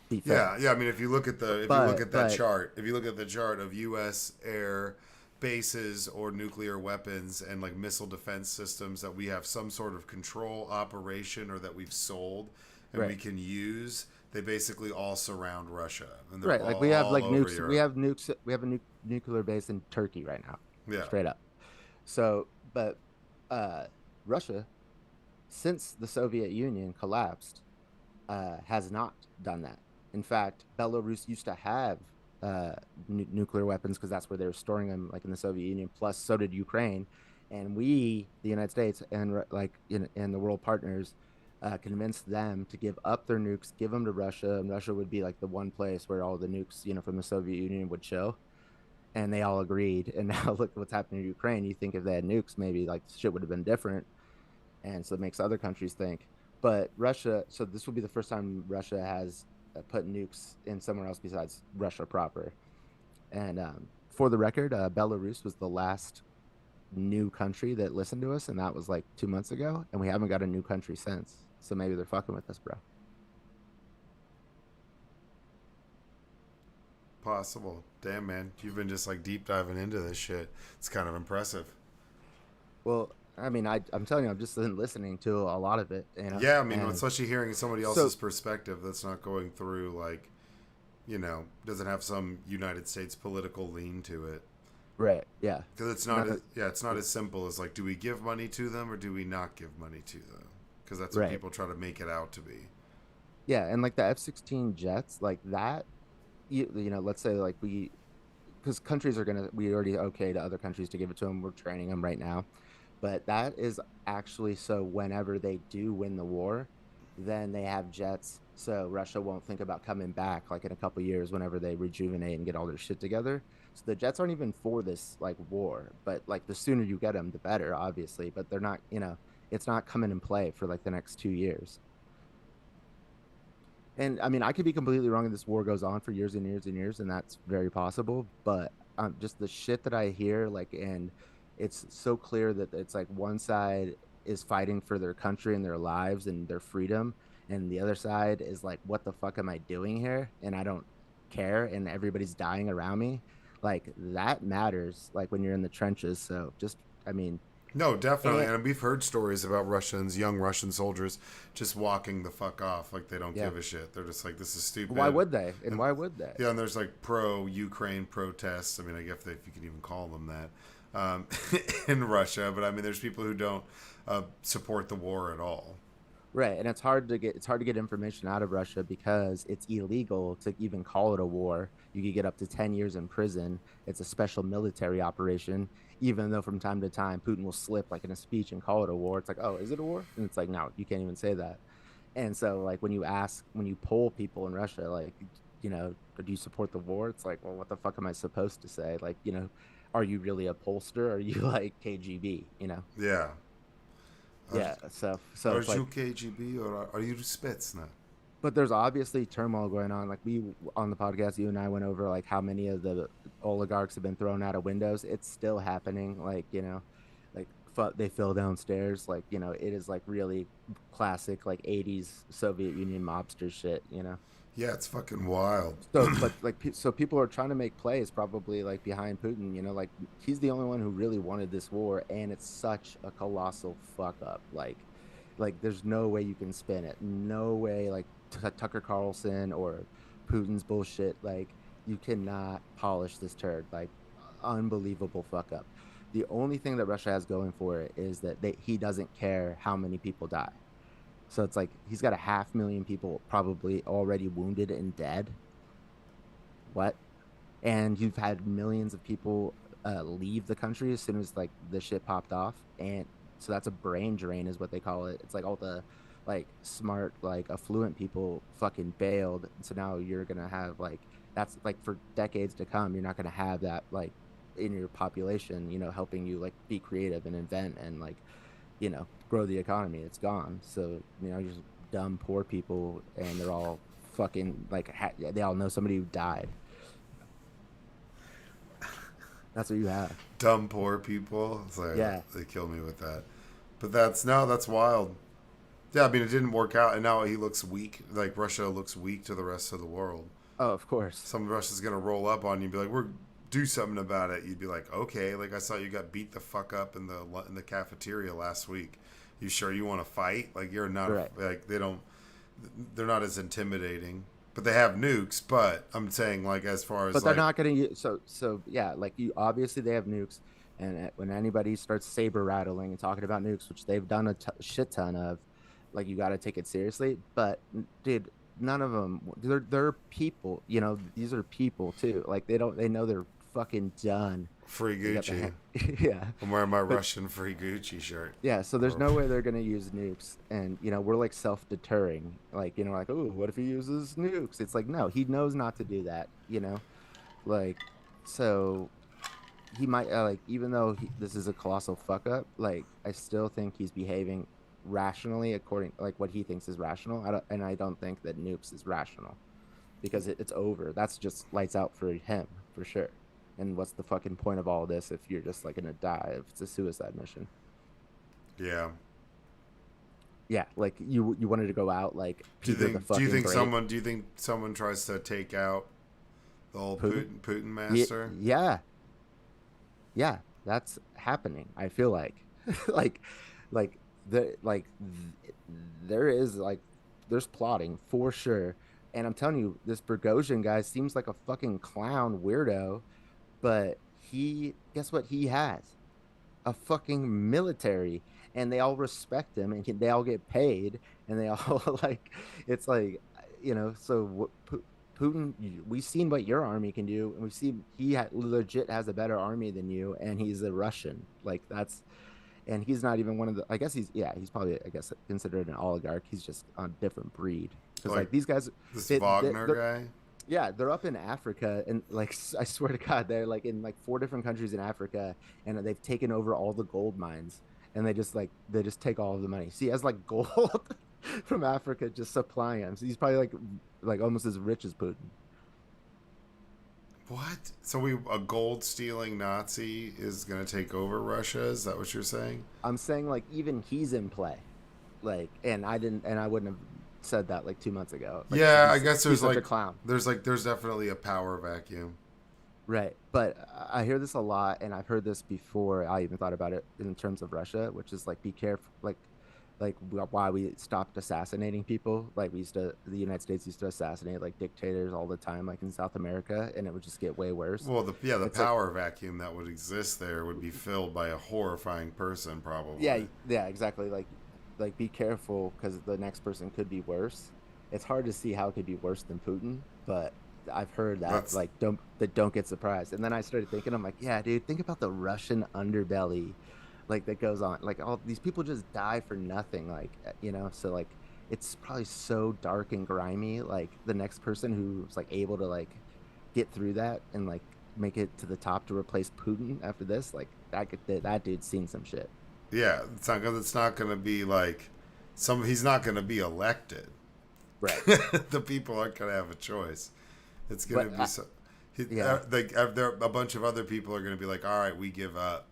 be fair. Yeah, yeah. I mean, if you look But at that but chart, if you look at the chart of U.S. air bases or nuclear weapons and like missile defense systems that we have some sort of control operation or that we've sold and we right, can use, they basically all surround Russia and they're right, like we have all like over nukes. We Europe. have nukes. We have a nuclear base in Turkey right now, Yeah, straight up. So, but uh, Russia, since the Soviet Union collapsed, has not done that. In fact, Belarus used to have nuclear weapons because that's where they were storing them, like in the Soviet Union. Plus, so did Ukraine, and we, the United States, and and the world partners, convinced them to give up their nukes, give them to Russia, and Russia would be like the one place where all the nukes, from the Soviet Union would chill. And they all agreed. And now look what's happening to Ukraine. You think if they had nukes, maybe like shit would have been different, and so it makes other countries think. But Russia, so this will be the first time Russia has put nukes in somewhere else besides Russia proper. And for the record, Belarus was the last new country that listened to us, and that was like 2 months ago, and we haven't got a new country since. So maybe they're fucking with us, bro. possible. Damn, man, you've been just like deep diving into this shit. It's kind of impressive. Well, I mean, I'm telling you, I've just been listening to a lot of it, Yeah, I mean, and especially hearing somebody so else's perspective that's not going through like, doesn't have some United States political lean to it. right, yeah, Because it's not not as, yeah, it's not as simple as like, do we give money to them or do we not give money to them? Because that's what right. people try to make it out to be. Yeah, and like the F-16 jets, like that, let's say like because countries are gonna, we already okay to other countries to give it to them. We're training them right now, but that is actually so whenever they do win the war, then they have jets, so Russia won't think about coming back like in a couple years whenever they rejuvenate and get all their shit together. So the jets aren't even for this like war, but like the sooner you get them, the better, obviously. But they're not. it's not coming in play for like the next 2 years. And I mean, I could be completely wrong, and this war goes on for years and years and years, and that's very possible. But just the shit that I hear, like, and it's so clear that it's like one side is fighting for their country and their lives and their freedom, and the other side is like, what the fuck am I doing here? And I don't care, and everybody's dying around me. Like that matters, like when you're in the trenches. So just, I mean, No, definitely. and And we've heard stories about Russians, young Russian soldiers, just walking the fuck off. Like they don't yeah, give a shit. They're just like, this is why stupid. would they? And And why would they? yeah, and there's like pro Ukraine protests. I mean, I guess if you can even call them that in Russia. But I mean, there's people who don't support the war at all. Right, and it's hard to get information out of Russia because it's illegal to even call it a war. You could get up to 10 years in prison. It's a special military operation, even though from time to time Putin will slip like in a speech and call it a war. It's like, "Oh, is it a war?" And it's like, "No, you can't even say that." And so like when you poll people in Russia like, do you support the war? It's like, "Well, what the fuck am I supposed to say?" Like, are you really a pollster? Are you like KGB? Yeah. Yeah, so Are it's like, you KGB or are you Spetsnaz? but there's obviously turmoil going on. Like we on the podcast, you and I went over like how many of the oligarchs have been thrown out of windows. It's still happening. Like like they fell downstairs. Like it is like really classic like '80s Soviet Union mobster shit. Yeah, it's fucking wild. So, but like, so people are trying to make plays probably like behind Putin. Like he's the only one who really wanted this war, and it's such a colossal fuck up. Like there's no way you can spin it. No way. Like Tucker Carlson or Putin's bullshit. Like you cannot polish this turd. Like unbelievable fuck up. The only thing that Russia has going for it is that he doesn't care how many people die. So it's like he's got a 500,000 people probably already wounded and dead. What? And you've had millions of people leave the country as soon as like the shit popped off, and so that's a brain drain, is what they call it. It's like all the like smart, like affluent people fucking bailed, and so now you're gonna have like that's like for decades to come. You're not gonna have that like in your population, helping you like be creative and invent and like grow the economy. It's gone. So just dumb poor people, and they're all fucking like they all know somebody who died. That's what you have. Dumb poor people. It's like Yeah. they kill me with that. But that's wild. Yeah, I mean it didn't work out, and now he looks weak. Like Russia looks weak to the rest of the world. Oh, of course. Some Russia's gonna roll up on you and be like, "We're do something about it." You'd be like, "Okay." Like I saw you got beat the fuck up in the cafeteria last week. You sure you want to fight? Like you're not Right. like they're not as intimidating. But they have nukes. But I'm saying like as far as But they're like not going to use. So yeah, like you obviously they have nukes, and when anybody starts saber rattling and talking about nukes, which they've done a shit ton of, like you got to take it seriously. But dude, none of them. They're people. These are people too. Like they know they're fucking done. free They got Gucci. yeah. I'm wearing my But Russian free Gucci shirt. yeah, so there's no way they're gonna use nukes, and we're like self-deterring, like like, oh, what if he uses nukes? It's like, no, he knows not to do that, like, so he might like, even though this is a colossal fuck up, like I still think he's behaving rationally according like what he thinks is rational. I don't think that nukes is rational because it's over. That's just lights out for him for sure. And what's the fucking point of all this if you're just like gonna die if it's a suicide mission? Yeah. Yeah, like you wanted to go out like Do you Peter the think? fucking Great. Do you think someone tries to take out the old Putin? Putin Yeah, master? yeah, yeah, that's happening. I feel like, like, like there is like there's plotting for sure. And I'm telling you, this Bogosian guy seems like a fucking clown weirdo, but guess what he has? A fucking military, and they all respect him, and they all get paid, and they all like, it's like, so Putin, we've seen what your army can do, and we've seen legit has a better army than you, and he's a Russian. Like and he's not even one of the, I guess he's probably, I guess, considered an oligarch. He's just a different breed. Because like these guys, This Wagner guy. yeah, they're up in Africa, and like I swear to God, they're like in like 4 different countries in Africa, and they've taken over all the gold mines. and they just take all of the money. See, as like gold from Africa, just supplying him. So he's probably like almost as rich as Putin. What? So a gold stealing Nazi is gonna take over Russia? Is that what you're saying? I'm saying like even he's in play, like, and I wouldn't have said that like 2 months ago. Like Yeah, I guess he's there's such a like clown. there's definitely a power vacuum. Right. But I hear this a lot, and I've heard this before I even thought about it in terms of Russia, which is like be careful, why we stopped assassinating people. Like the United States used to assassinate like dictators all the time, like in South America, and it would just get way worse. Well, the It's like, power vacuum that would exist there would be filled by a horrifying person, yeah, probably. yeah, exactly. Like be careful because the next person could be worse. It's hard to see how it could be worse than Putin, but I've heard that That's like don't get surprised. And then I started thinking, I'm like, yeah, dude, think about the Russian underbelly, like that goes on. Like all these people just die for nothing, like So like it's probably so dark and grimy. Like the next person who's like able to like get through that and like make it to the top to replace Putin after this, like that dude's seen some shit. yeah. It's not gonna be like some. He's not gonna be elected. Right. The people aren't gonna have a choice. It's gonna But be so. yeah. There a bunch of other people are gonna be like, all right, we give up.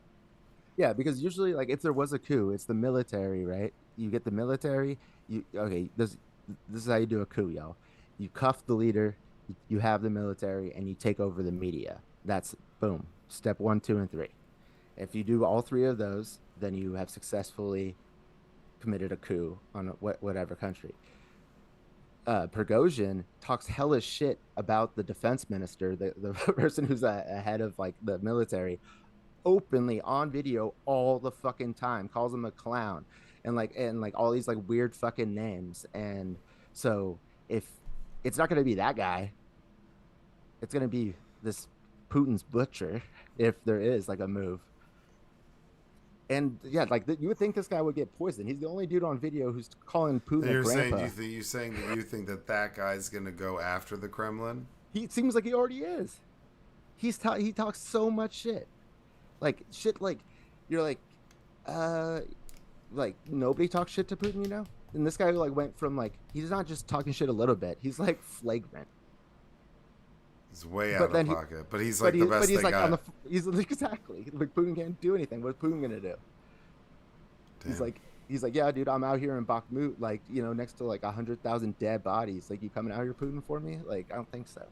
Yeah, because usually, like, if there was a coup, it's the military, right? You get the military. You okay? This is how you do a coup, y'all. You cuff the leader. You have the military, and you take over the media. That's boom. Step one, two, and three. If you do all three of those, then you have successfully committed a coup on whatever country. Prigozhin talks hellish shit about the defense minister, the person who's ahead of like the military, openly on video all the fucking time, calls him a clown and all these like weird fucking names. And so if it's not going to be that guy, it's going to be this Putin's butcher if there is like a move. And yeah, like you would think this guy would get poisoned. He's the only dude on video who's calling Putin And a you're saying grandpa. you saying that you think that guy's gonna go after the Kremlin? He seems like he already is. He talks so much shit, like shit, like you're uh like nobody talks shit to Putin, you know. And this guy like went from like he's not just talking shit a little bit, he's like flagrant. He's way But out of then pocket, but he's like the but best he's they like on got. he's exactly like Putin can't do anything. What's Putin gonna do? He's Damn, like he's like, yeah, dude, I'm out here in Bakhmut, like next to like 100,000 dead bodies. Like, you coming out here, Putin, for me? Like, I don't think so.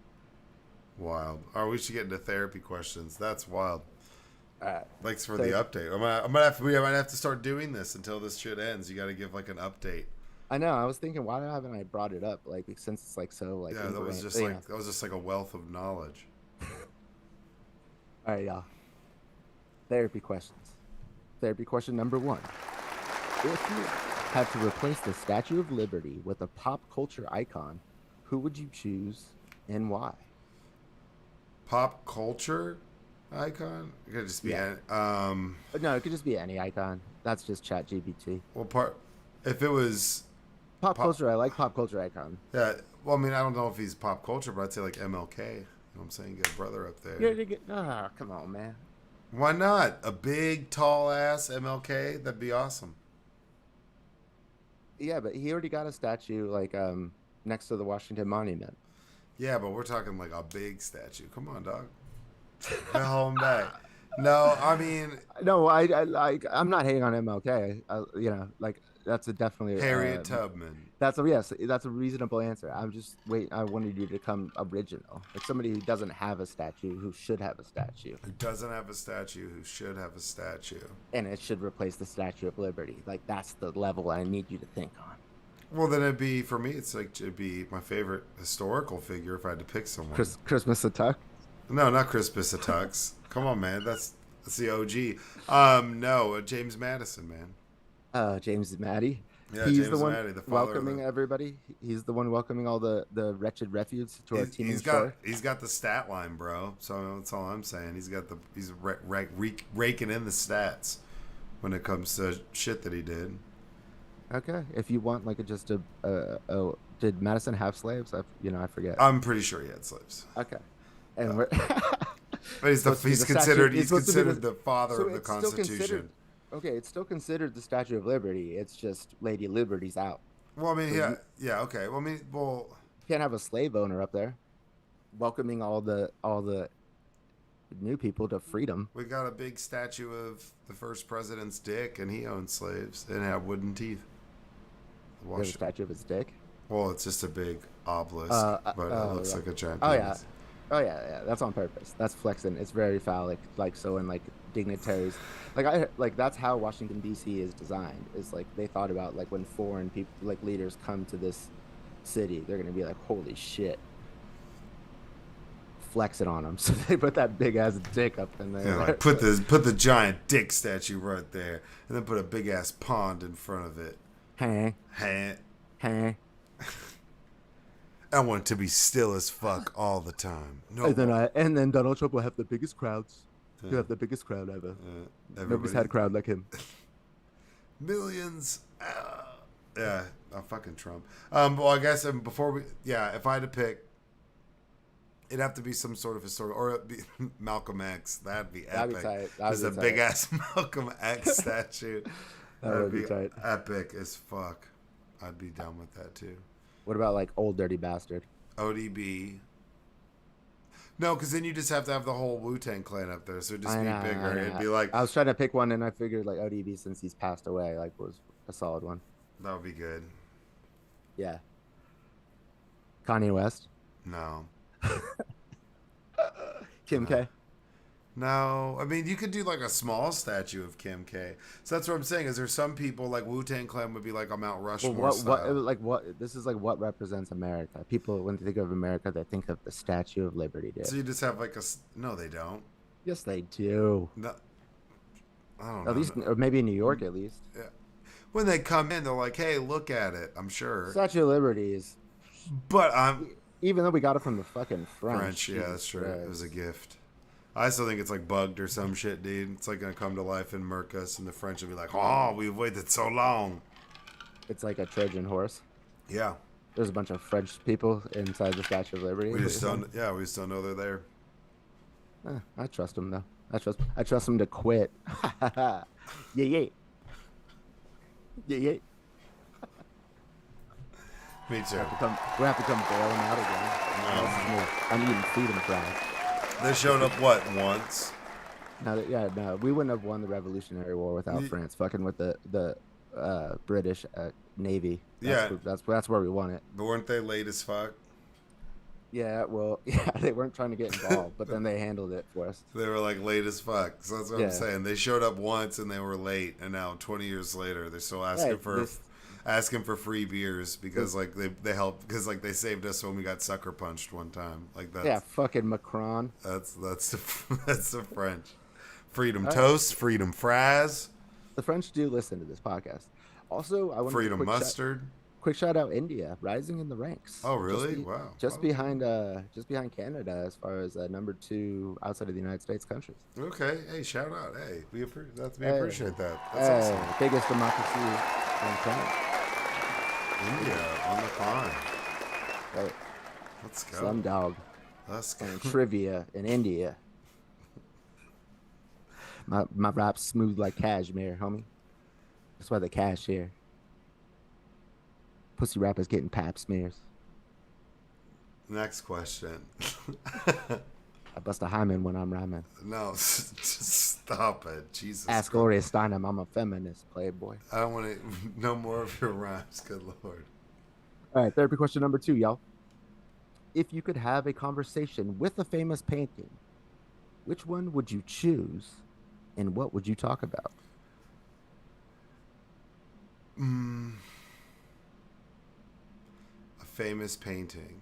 wild. Oh, we should get into therapy questions. That's wild. All right. Thanks for So the update. We might have to start doing this until this shit ends. You got to give like an update. I know. I was thinking, why haven't I brought it up? Like, since it's like so like Yeah, ingrained, that was just like a wealth of knowledge. All right, y'all. Therapy questions. Therapy question number one: if you had to replace the Statue of Liberty with a pop culture icon, who would you choose and why? Pop culture icon? It could just be Yeah. But no, it could just be any icon. That's just Chat GPT. well, if it was Pop pop, culture, I like pop culture icon. yeah. Well, I mean, I don't know if he's pop culture, but I'd say like MLK. You know what I'm saying? Get a brother up there. Come on, man. Why not? A big, tall ass MLK? That'd be awesome. Yeah, but he already got a statue like next to the Washington Monument. Yeah, but we're talking like a big statue. Come on, dog. Hell back. No, I mean No, I'm not hating on MLK. Like that's a definitely Harriet Tubman. yes, that's a reasonable answer. I'm just wait. I wanted you to come original, like somebody who doesn't have a statue, who should have a statue, Who doesn't have a statue, who should have a statue. and it should replace the Statue of Liberty. Like that's the level I need you to think on. Well, then it'd be, for me, it'd be my favorite historical figure if I had to pick someone. Christmas Attack. No, not Chris Tux. Come on, man. That's the OG. No, James Madison, man. James Maddie. Yeah, He's James the one Maddie, the father of welcoming everybody. He's the one welcoming all the wretched refugees to our teeming shore. He's got the stat line, bro. So that's all I'm saying. He's raking in the stats when it comes to shit that he did. Okay, if you want like did Madison have slaves? I forget. I'm pretty sure he had slaves. Okay, and we're But he's supposed to be he's the considered statue- it's supposed to be the father so of the it's still Constitution. Okay, it's still considered the Statue of Liberty. It's just Lady Liberty's out. Well, I mean, So yeah, you yeah, okay. Well, I mean, well, can't have a slave owner up there welcoming all the new people to freedom. we got a big statue of the first president's dick, and he owned slaves and had wooden teeth. There's a Wash. statue of his dick. Well, it's just a big obelisk, but it looks Yeah. like a giant Oh penis. yeah. Oh yeah, yeah. That's on purpose. That's flexing. It's very phallic. Like so, in like dignitaries, like that's how Washington D.C. is designed. It's like they thought about like when foreign people, like leaders, come to this city, they're gonna be like, holy shit, flex it on them. So they put that big ass dick up in there. Yeah, like put the giant dick statue right there, and then put a big ass pond in front of it. Hey, Hey, hey. I want it to be still as fuck all the time. No, And then Donald Trump will have the biggest crowds. Yeah. He'll have the biggest crowd ever. Nobody's everybody, had a crowd like him. millions. Yeah, fucking Trump. Well, I guess before we, yeah, if I had to pick, it'd have to be some sort of historical, or it'd be Malcolm X. That'd be That'd be epic. tight. That'd Just be a tight. big ass Malcolm X statue. That would be tight. epic as fuck. I'd be down with that too. What about like Old Dirty Bastard? ODB. No, because then you just have to have the whole Wu-Tang Clan up there, so it'd just I be know, bigger. I know. It'd be like I was trying to pick one, and I figured like ODB, since he's passed away, like was a solid one. that would be good. Yeah. Kanye West, No, Kim K. no. I mean, you could do like a small statue of Kim K. So that's what I'm saying. Is there some people like Wu-Tang Clan would be like a Mount Well, Rushmore style. what? This is like what represents America. People, when they think of America, they think of the Statue of Liberty. Dude. So you just have like no, they don't. Yes, they do. No, I don't know. At least, or maybe in New York, at least. Yeah. When they come in, they're like, "Hey, look at it." I'm sure, Statue of Liberty is, but I'm even though we got it from the fucking French. French. Yeah, that's true. Christ. It was a gift. I still think it's like bugged or some shit, dude. It's like gonna come to life and murk us, and the French will be like, "Oh, we've waited so long." It's like a Trojan horse. Yeah, There's a bunch of French people inside the Statue of Liberty. we just don't. Yeah, we just don't know they're there. I trust them though. I trust them to quit. Yeah, yeah. Yeah, yeah. Me too. We have to come bail them out again. I'm eating freedom fries. They showed up what once? No, we wouldn't have won the Revolutionary War without France fucking with the British Navy. That's where we won it. But weren't they late as fuck? Yeah, well, yeah, they weren't trying to get involved, but then they handled it for us. They were like late as fuck. So that's what I'm saying. They showed up once and they were late, and now 20 years later they're still asking for free beers because like they helped because like they saved us when we got sucker punched one time. Like that's fucking Macron. that's the that's the French. Freedom toast, freedom fries, The French do listen to this podcast. Also, I want freedom mustard. Quick shout out India, rising in the ranks. Oh really? Wow. Just behind Canada as far as number 2 outside of the United States countries. Okay. Hey, shout out. Hey, we appreciate that. That's Hey, awesome. biggest democracy on the planet. India on the climb. Right. Let's go. Slumdog Let's go. and trivia in India. My rap's smooth like cashmere, homie. That's why the cash here. Pussy rappers getting pap smears. Next question. I bust a hymen when I'm rhyming. No, just stop it. Jesus. Ask Gloria Steinem, I'm a feminist, playboy. I don't want to no more of your rhymes. Good Lord. All right, therapy question number 2, y'all. If you could have a conversation with a famous painting, which one would you choose and what would you talk about? A famous painting.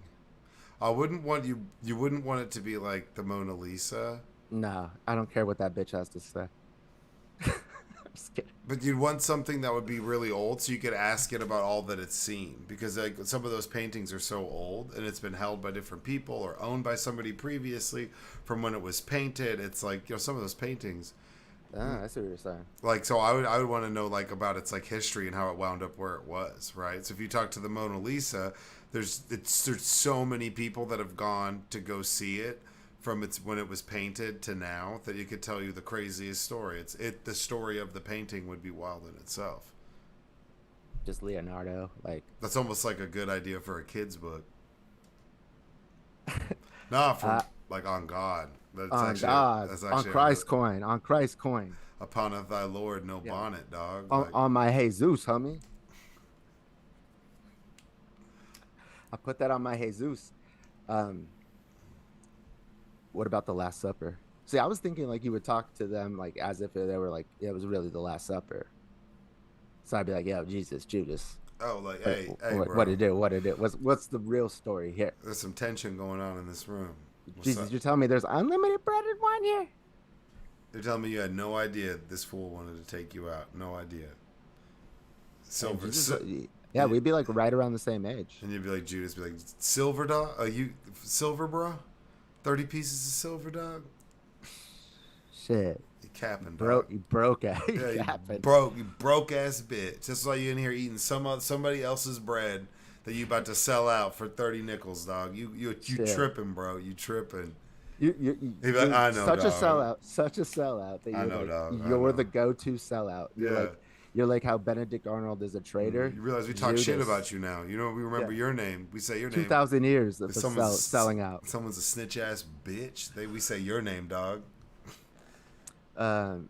I wouldn't want you wouldn't want it to be like the Mona Lisa, Nah, I don't care what that bitch has to say. I'm just kidding. but you'd want something that would be really old so you could ask it about all that it's seen, because like some of those paintings are so old and it's been held by different people or owned by somebody previously from when it was painted. It's like, some of those paintings, I see what you're saying. like, so I would want to know like about its like history and how it wound up where it was, right? So if you talk to the Mona Lisa, there's so many people that have gone to go see it from its when it was painted to now that you could tell you the craziest story. The story of the painting would be wild in itself. Just Leonardo, like That's almost like a good idea for a kid's book. Nah, from like on God. That's on actually, God, that's on actually Christ coin, on Christ coin. Uponeth thy Lord, no Yeah. bonnet, dog. On my Jesus, homie. I put that on my Jesus. What about the Last Supper? See, I was thinking like you would talk to them like as if they were like it was really the Last Supper. So I'd be like, "Yo, Jesus, Judas, Oh, like, what, hey, what, bro. what it do? What it do? What's the real story here?" There's some tension going on in this room. What's Jesus, up? you're telling me there's unlimited bread and wine here? You're telling me you had no idea this fool wanted to take you out. No idea. Silver. Yeah, we'd be like right around the same age. And you'd be like, Judas, be like, silver dog? Are you silver, bro? 30 pieces of silver, dog? Shit. You capping, dog. You broke ass. Yeah, you broke ass bitch. Just like you in here eating somebody else's bread that you about to sell out for 30 nickels, dog. You tripping, bro. You tripping. You're like, I know, such dog. such a sellout that I know, dog. you're the go-to sellout. Yeah. You're like how Benedict Arnold is a traitor. You realize we talk Judas. shit about you now. You know, we remember your name. We say your name. 2,000 years of If someone's selling out. Someone's a snitch ass bitch. We say your name, dog.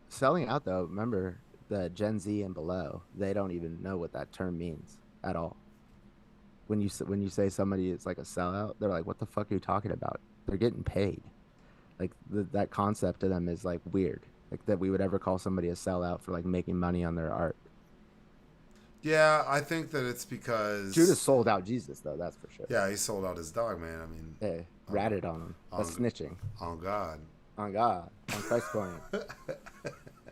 Selling out though. Remember the Gen Z and below. They don't even know what that term means at all. When you say somebody is like a sellout, they're like, "What the fuck are you talking about?" They're getting paid. Like that concept to them is like weird. Like that we would ever call somebody a sellout for like making money on their art. Yeah, I think that it's because Judas sold out Jesus though, that's for sure. Yeah, he sold out his dog, man. I mean, Hey, ratted on him. That's snitching. On God. On God. On Christ coin.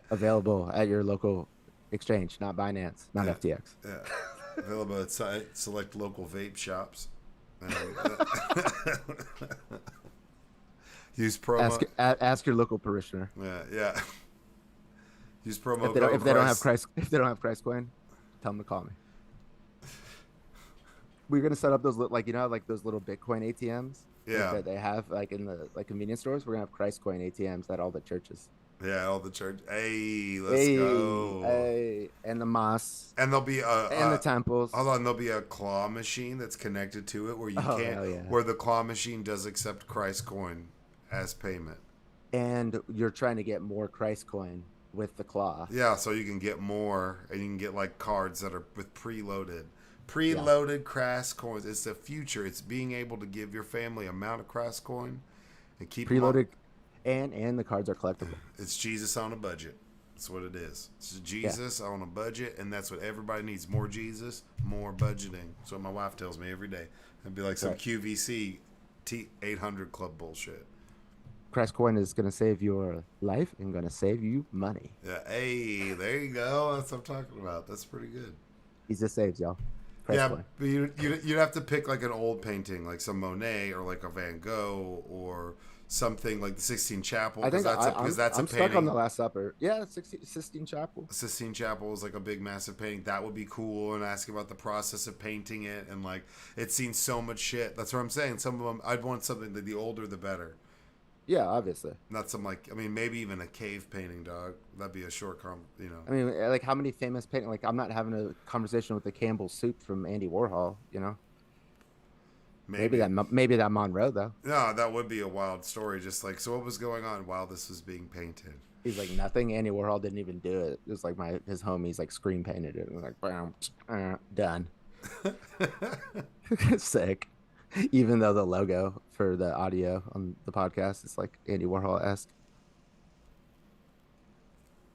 Available at your local exchange, not Binance, not FTX. Yeah. Available at select local vape shops. Use promo. Ask your local parishioner. Yeah. Use promo if they don't have Christ coin, tell them to call me. We're gonna set up those like those little Bitcoin ATMs. Yeah. That they have like in the convenience stores. We're gonna have Christ coin ATMs at all the churches. Yeah, all the church. Hey, let's go. Hey, and the mosques. And there'll be and the temples. Hold on, there'll be a claw machine that's connected to it where you where the claw machine does accept Christ coin as payment. And you're trying to get more Christ coin with the claw. Yeah, so you can get more, and you can get like cards that are with preloaded Christ coins. It's the future. It's being able to give your family amount of Christ coin and keep preloaded, and the cards are collectible. It's Jesus on a budget. That's what it is. It's Jesus on a budget, and that's what everybody needs. More Jesus, more budgeting. That's what my wife tells me every day. It'd be like some QVC T800 club bullshit. Christ coin is going to save your life and going to save you money. Yeah, hey, there you go. That's what I'm talking about. That's pretty good. He's just saved, y'all. Christ coin. But you'd have to pick like an old painting, like some Monet or like a Van Gogh or something like the Sistine Chapel. I think that's I'm a painting. stuck on the Last Supper. Yeah, Sistine Chapel. Sistine Chapel is like a big, massive painting. That would be cool. And ask about the process of painting it. And like, it's seen so much shit. That's what I'm saying. Some of them, I'd want something that the older the better. Yeah, obviously. Not some maybe even a cave painting, dog. That'd be a short I mean, like how many famous painting? Like I'm not having a conversation with the Campbell soup from Andy Warhol, you know. Maybe that Monroe though. No, that would be a wild story. Just like, so what was going on while this was being painted? He's like, nothing. Andy Warhol didn't even do it. It was like his homies like screen painted it and like bam, done. Sick. Even though the logo for the audio on the podcast is like Andy Warhol-esque.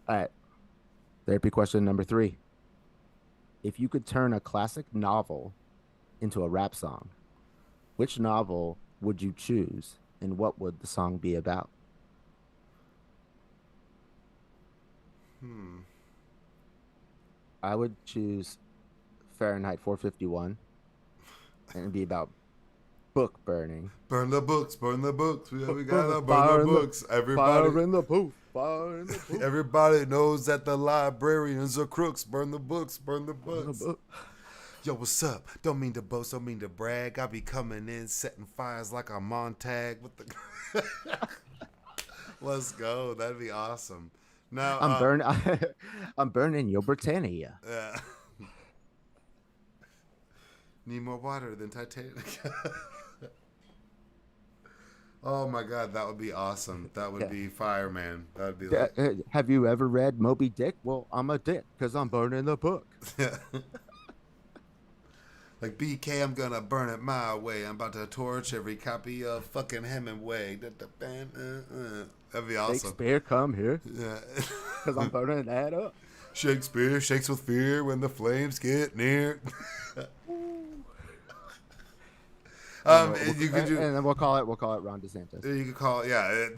All right. Therapy question number 3. If you could turn a classic novel into a rap song, which novel would you choose and what would the song be about? I would choose Fahrenheit 451 and it'd be about book burning. Burn the books, burn the books. We gotta burn the books. Everybody. Fire in the booth. Fire in the booth. Everybody knows that the librarians are crooks. Burn the books, burn the books. Yo, what's up? Don't mean to boast, don't mean to brag. I be coming in, setting fires like I'm on tag with the. Let's go. That'd be awesome. Now, I'm burn. I'm burning your Britannia. Need more water than Titanic. Oh my god, that would be awesome. That would be fire, man. That would be like. Have you ever read Moby Dick? Well, I'm a dick because I'm burning the book. Like BK, I'm gonna burn it my way. I'm about to torch every copy of fucking Hemingway. That'd be awesome. Shakespeare, come here. Yeah. Because I'm burning that up. Shakespeare shakes with fear when the flames get near. You could do, and then we'll call it Ron DeSantis. you could call it, yeah.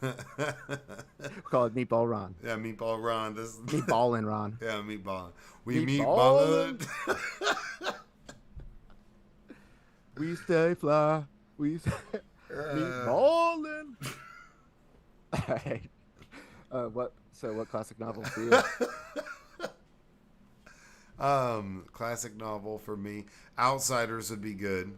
We'll call it Meatball Ron. Yeah, Meatball Ron. Meatballin' Ron. Yeah, Meatballin'. We Meatballin'. meatballin'. We stay fly. We stay meatballin'. All right. What classic novel for you? Classic novel for me. Outsiders would be good.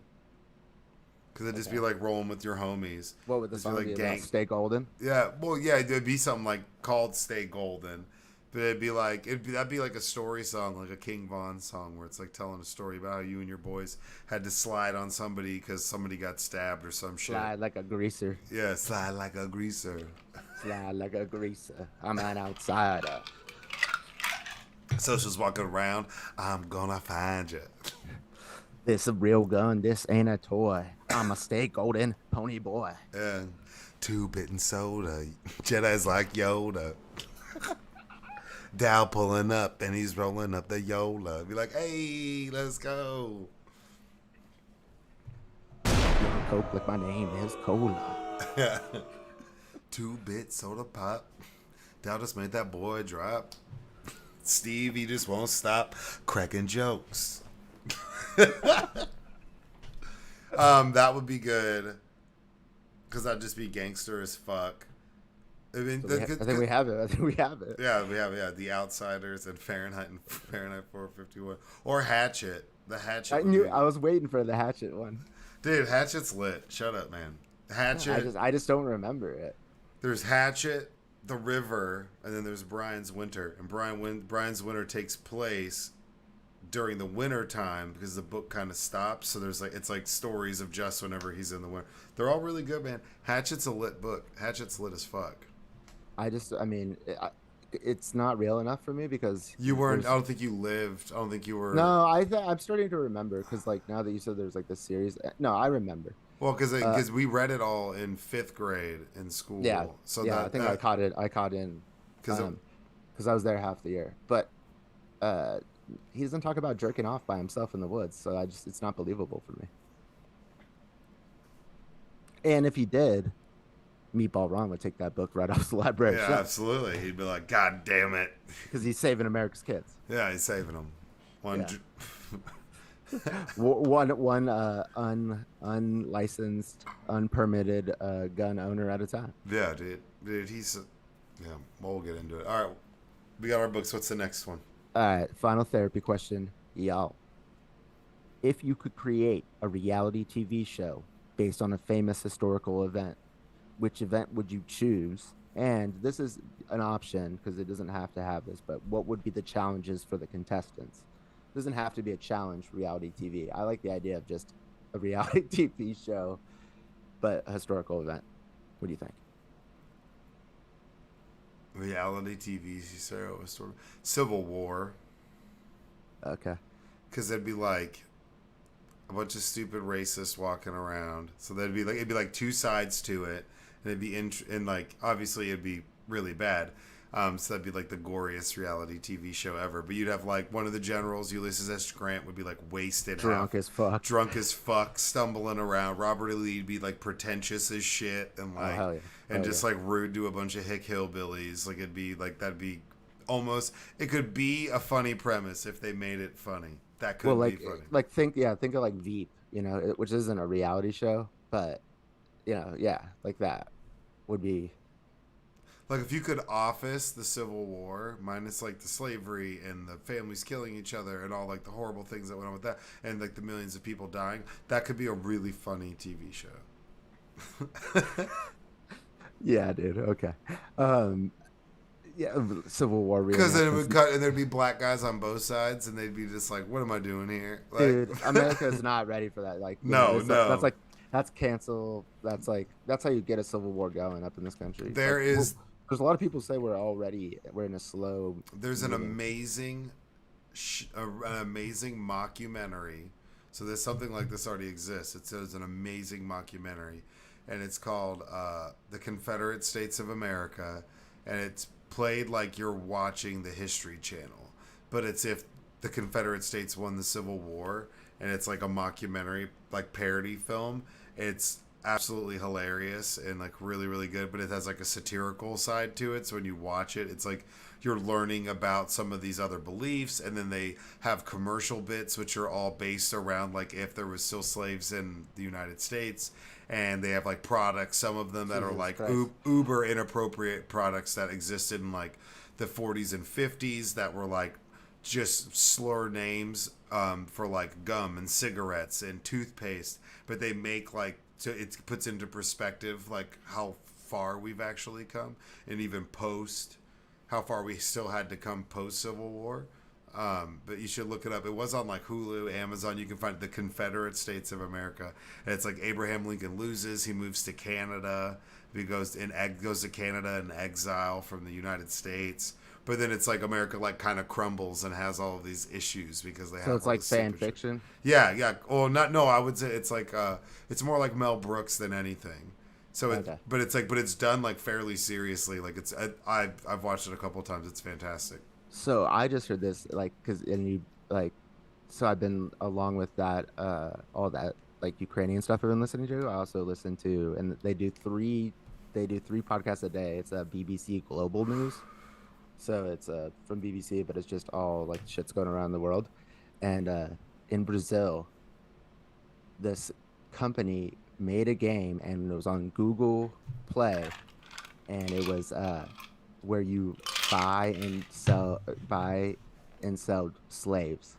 Because it'd just be like rolling with your homies. What would the Just song be be like about? Stay golden? Yeah, well, yeah, it'd be something like called Stay Golden. But it'd be like, that'd be like a story song, like a King Von song, where it's like telling a story about how you and your boys had to slide on somebody because somebody got stabbed or some shit. Slide like a greaser. Yeah, slide like a greaser. Slide like a greaser. I'm an outsider. Social's walking around. I'm gonna find you. This a real gun. This ain't a toy. I'm a stay golden pony boy. Yeah. 2-bit and soda. Jedi's like Yoda. Dow pulling up and he's rolling up the Yola. Be like, hey, let's go. Coke like my name is Cola. 2-bit soda pop. Dow just made that boy drop. Steve, he just won't stop cracking jokes. That would be good. Because that'd just be gangster as fuck. I mean, I think we have it. Yeah, we have The Outsiders and Fahrenheit 451, or Hatchet. The Hatchet. I was waiting for the Hatchet one. Dude, Hatchet's lit. Shut up, man. Hatchet. I just don't remember it. There's Hatchet, The River, and then there's Brian's Winter. And Brian's Winter takes place during the winter time because the book kind of stops. So it's like stories of just whenever he's in the winter. They're all really good, man. Hatchet's a lit book. Hatchet's lit as fuck. It's not real enough for me because you weren't. I don't think you lived. I don't think you were. No, I'm starting to remember because like now that you said there's like this series. No, I remember. Well, because we read it all in 5th grade in school. Yeah. So I think I caught it. I caught in because I was there half the year. But he doesn't talk about jerking off by himself in the woods, so it's not believable for me. And if he did, Meatball Ron would take that book right off the library. Yeah, absolutely. He'd be like, God damn it. Because he's saving America's kids. Yeah, he's saving them. One unlicensed, unpermitted gun owner at a time. Yeah, dude, he's... Yeah, we'll get into it. All right, we got our books. What's the next one? All right, final therapy question, y'all. If you could create a reality TV show based on a famous historical event, which event would you choose? And this is an option because it doesn't have to have this, but what would be the challenges for the contestants? It doesn't have to be a challenge reality TV. I like the idea of just a reality TV show, but a historical event. What do you think? Reality TV show, Civil War. Okay. Because it'd be like a bunch of stupid racists walking around. So it'd be like two sides to it. And it'd be and like obviously it'd be really bad. So that'd be like the goriest reality TV show ever. But you'd have like one of the generals, Ulysses S. Grant, would be like wasted, drunk as fuck, stumbling around. Robert E. Lee'd be like pretentious as shit and like like rude to a bunch of hick hillbillies. Like it'd be like that'd be almost. It could be a funny premise if they made it funny. That could be funny. Like think of like Veep, which isn't a reality show, but like that would be Like if you could office the Civil War minus like the slavery and the families killing each other and all like the horrible things that went on with that and like the millions of people dying, that could be a really funny TV show. Yeah, dude. Okay. Um, yeah, Civil War Because then it reenactments. would cut, and there'd be black guys on both sides, and they'd be just like, "What am I doing here?" Like, Dude, America is not ready for that. Like, no, it's like, no. that's cancel. That's how you get a civil war going up in this country. Like, There well, is, there's a lot of people say we're in a slow there's an moving. amazing, an amazing mockumentary. So there's something like this already exists. It says an amazing mockumentary, and it's called "The Confederate States of America," and it's played like you're watching the History Channel, but it's if the Confederate States won the Civil War, and it's like a mockumentary, like parody film. It's absolutely hilarious and like really really good, but it has like a satirical side to it. So when you watch it, it's like you're learning about some of these other beliefs, and then they have commercial bits which are all based around like if there was still slaves in the United States, and they have like products, some of them that are Jesus like Christ. uber inappropriate products that existed in like the 40s and 50s that were like just slur names for like gum and cigarettes and toothpaste, but they make like, so it puts into perspective like how far we've actually come, and even post how far we still had to come post Civil War. But you should look it up. It was on like Hulu, Amazon. You can find the Confederate States of America. And it's like Abraham Lincoln loses. He moves to Canada. He goes to Canada in exile from the United States. But then it's like America like kind of crumbles and has all of these issues because they So have it's all like this fan stupid shit. fiction. Yeah, yeah. Well, not no. I would say it's like it's more like Mel Brooks than anything. So Okay. but it's done like fairly seriously. Like I've watched it a couple of times. It's fantastic. So I just heard this like because and you like so I've been along with that all that like Ukrainian stuff I've been listening to. I also listen to and they do three podcasts a day. It's a BBC Global News. So it's from BBC, but it's just all like shit's going around the world. And in Brazil, this company made a game and it was on Google Play and it was where you buy and sell slaves.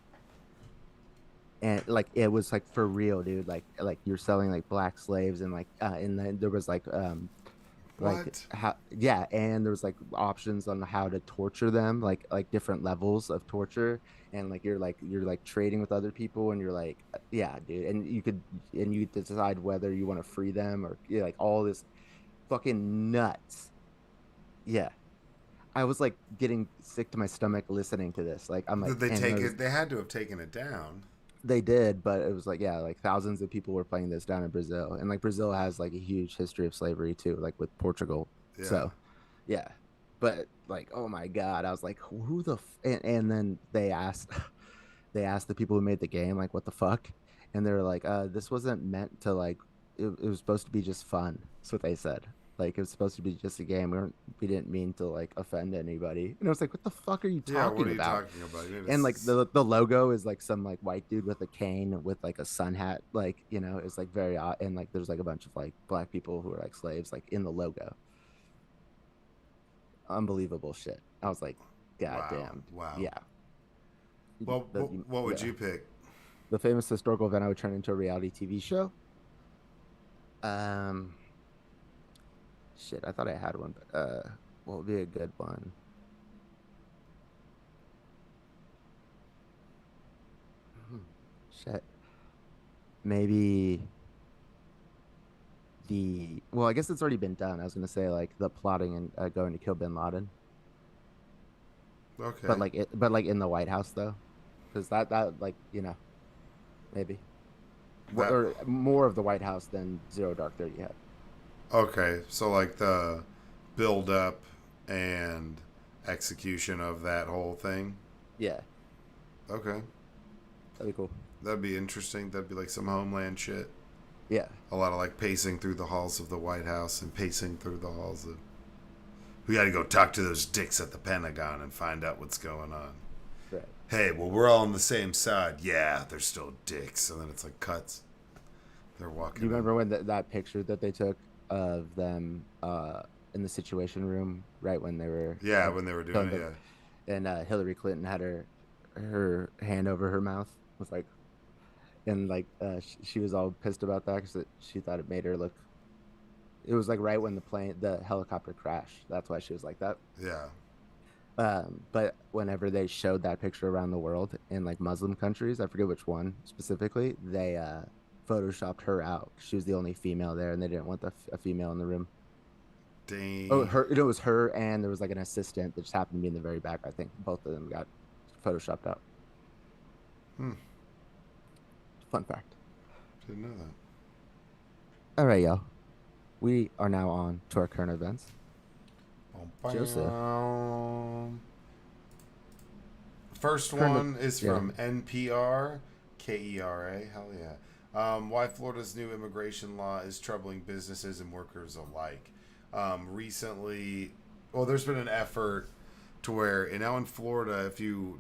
And like it was like for real, dude. Like you're selling like black slaves and and then there was like What? how yeah, and there was like options on how to torture them, like different levels of torture, and like you're like trading with other people, and you're like yeah, dude, and you decide whether you want to free them or yeah, like all this fucking nuts. Yeah, I was like getting sick to my stomach listening to this. Like I'm like, Did they and take it? They had to have taken it down. they did, but it was like yeah, like thousands of people were playing this down in Brazil, and like Brazil has like a huge history of slavery too, like with Portugal. Yeah. So yeah, but like oh my god, I was like who the and then they asked the people who made the game like what the fuck, and they were like this wasn't meant to like it was supposed to be just fun. That's what they said. Like it was supposed to be just a game. We didn't mean to like offend anybody. And I was like, what the fuck are you Yeah. What talking are you about? talking about? And like the logo is like some like white dude with a cane with like a sun hat, like it's like very odd, and like there's like a bunch of like black people who are like slaves like in the logo. Unbelievable shit. I was like, god Wow. damn, Wow. yeah. Well, the, what would yeah, you pick? the famous historical event I would turn into a reality TV show. Um, shit, I thought I had one, but what would be a good one? Hmm, shit, maybe well, I guess it's already been done. I was gonna say like the plotting and going to kill Bin Laden, but Okay. like in the White House though, because that like maybe That or more of the White House than Zero Dark 30 had. okay. So like the build up and execution of that whole thing. Yeah, Okay. that'd be cool. That'd be interesting. That'd be like some Homeland shit. Yeah, A lot of like pacing through the halls of the White House and pacing through the halls of. We got to go talk to those dicks at the Pentagon and find out what's going on. right. Hey, well, we're all on the same side. Yeah, they're still dicks. And then it's like cuts. They're Do walking you in. remember when that picture that they took of them in the Situation Room right when they were Yeah, when they were doing showing it, the, yeah. and Hillary Clinton had her hand over her mouth, was like, and like she was all pissed about that because she thought it made her look. It was like right when the helicopter crashed. That's why she was like that. Yeah. But whenever they showed that picture around the world in like Muslim countries, I forget which one specifically, they photoshopped her out. She was the only female there, and they didn't want a female in the room. Oh, Dang. her. It was her, and there was like an assistant that just happened to be in the very back. I think both of them got photoshopped out. Hmm. Fun fact. Didn't know that. All right, y'all. We are now on to our current events. Joseph. First Current, one is yeah. from NPR, KERA. Hell yeah. Why Florida's new immigration law is troubling businesses and workers alike. Recently, well, there's been an effort to where, and now in Florida, if you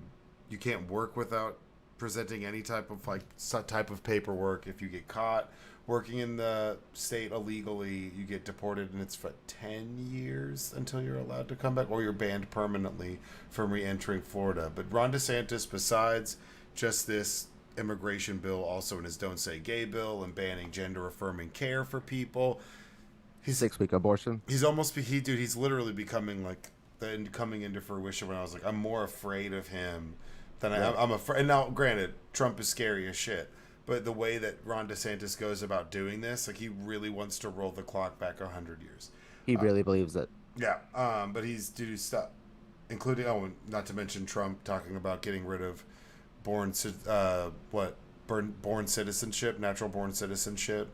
can't work without presenting any type of paperwork. If you get caught working in the state illegally, you get deported, and it's for 10 years until you're allowed to come back, or you're banned permanently from re-entering Florida. But Ron DeSantis, besides just this immigration bill, also in his Don't Say Gay bill and banning gender-affirming care for people, He's 6-week abortion. He's literally becoming like coming into fruition. When I was like, I'm more afraid of him than I'm afraid. And now, granted, Trump is scary as shit, but the way that Ron DeSantis goes about doing this, like, he really wants to roll the clock back 100 years. He really believes it. Yeah, but he's to do stuff, including, not to mention Trump talking about getting rid of born citizenship, natural born citizenship.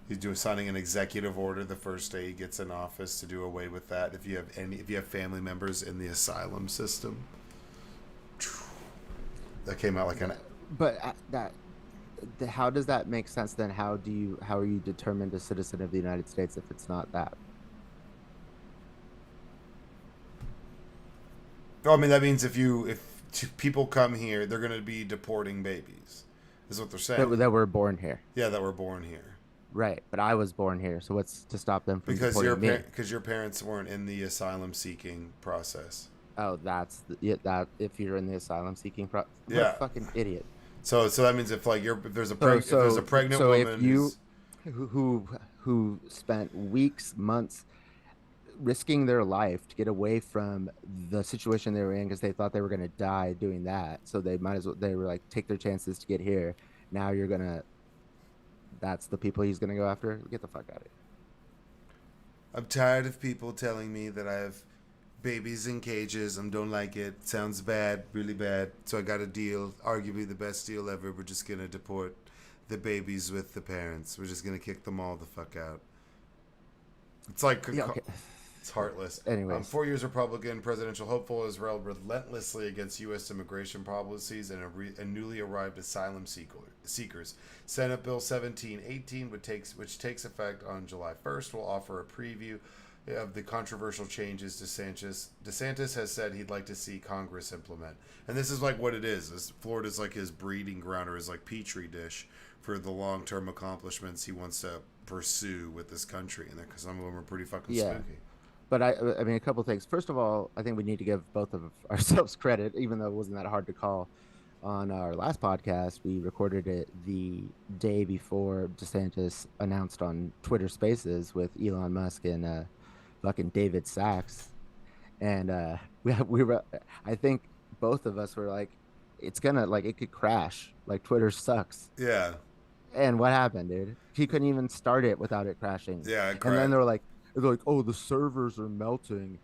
He's signing an executive order the first day he gets in office to do away with that. If you have family members in the asylum system, that came out like an. But how does that make sense then? How are you determined a citizen of the United States if it's not that? Oh, I mean, that means if people come here, they're going to be deporting babies. Is what they're saying. That were born here. Yeah, that were born here. Right, but I was born here, so what's to stop them from because deporting me? Because your parents weren't in the asylum seeking process. Oh, that if you're in the asylum seeking process, yeah, fucking idiot. So that means if there's a pregnant woman if you who spent weeks, months risking their life to get away from the situation they were in because they thought they were going to die doing that, so they were like, take their chances to get here. Now that's the people he's gonna go after. Get the fuck out of here. I'm tired of people telling me that I have babies in cages. I don't like it. Sounds bad, really bad. So I got a deal, arguably the best deal ever. We're just gonna deport the babies with the parents. We're just gonna kick them all the fuck out. It's like, okay. It's heartless. Anyways, 4 years Republican presidential hopeful has railed relentlessly against U.S. immigration policies and newly arrived asylum seekers. Senate Bill 1718, which takes effect on July 1st, will offer a preview of the controversial changes DeSantis has said he'd like to see Congress implement. And this is like what it is. Florida's like his breeding ground, or his like petri dish for the long-term accomplishments he wants to pursue with this country. And some of them are pretty fucking spooky. But I mean, a couple things. First of all, I think we need to give both of ourselves credit, even though it wasn't that hard to call. On our last podcast, we recorded it the day before DeSantis announced on Twitter Spaces with Elon Musk and fucking David Sachs, and we were. I think both of us were like, it's gonna, like, it could crash. Like, Twitter sucks. Yeah. And what happened, dude? He couldn't even start it without it crashing. Yeah. And then they're like, oh, the servers are melting.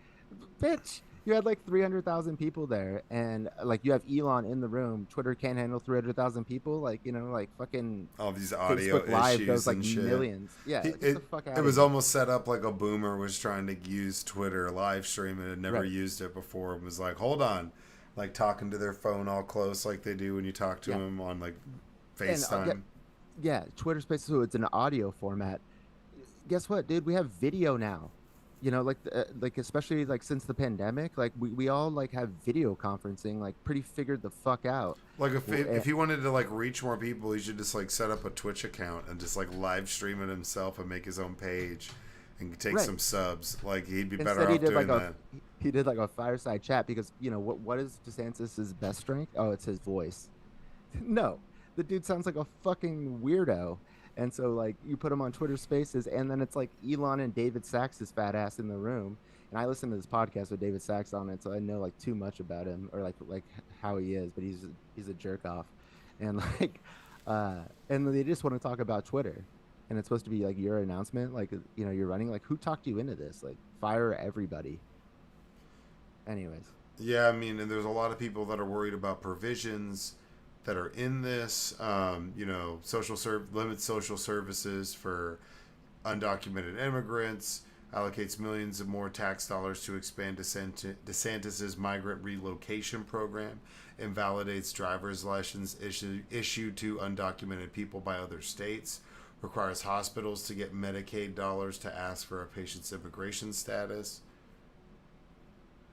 Bitch, you had like 300,000 people there, and like, you have Elon in the room. Twitter can't handle 300,000 people. Like, like fucking all these audio Facebook Live issues goes like and shit. Millions. Yeah, it was almost set up like a boomer was trying to use Twitter live stream and had never used it before, and was like, hold on, like talking to their phone all close like they do when you talk to them on like FaceTime. Yeah, Twitter Spaces, so it's an audio format. Guess what, dude? We have video now. Like especially like since the pandemic, like we all like have video conferencing, like pretty figured the fuck out. Like if he wanted to like reach more people, he should just like set up a Twitch account and just like live stream it himself and make his own page and take Right. some subs. Like he'd be better Instead, he off did like doing a that. he did like a fireside chat because what is DeSantis's best strength? Oh, it's his voice. No, the dude sounds like a fucking weirdo. And so like you put him on Twitter Spaces, and then it's like Elon and David Sachs's fat ass in the room. And I listen to this podcast with David Sachs on it, so I know like too much about him or like how he is. But he's a jerk off, and like and they just want to talk about Twitter, and it's supposed to be like your announcement, like you're running. Like who talked you into this? Like fire everybody. Anyways, Yeah, I mean, and there's a lot of people that are worried about provisions that are in this. Limits social services for undocumented immigrants, allocates millions of more tax dollars to expand DeSantis's migrant relocation program, invalidates driver's license issued to undocumented people by other states, requires hospitals to get Medicaid dollars to ask for a patient's immigration status.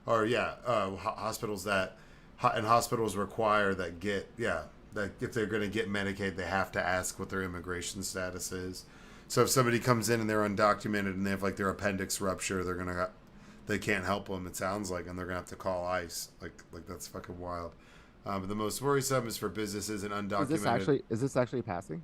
Or yeah, hospitals that and hospitals require that if they're going to get Medicaid, they have to ask what their immigration status is. So if somebody comes in and they're undocumented and they have like their appendix rupture, they can't help them. It sounds like, and they're gonna have to call ICE. Like that's fucking wild. But the most worrisome is for businesses and undocumented. is this actually passing?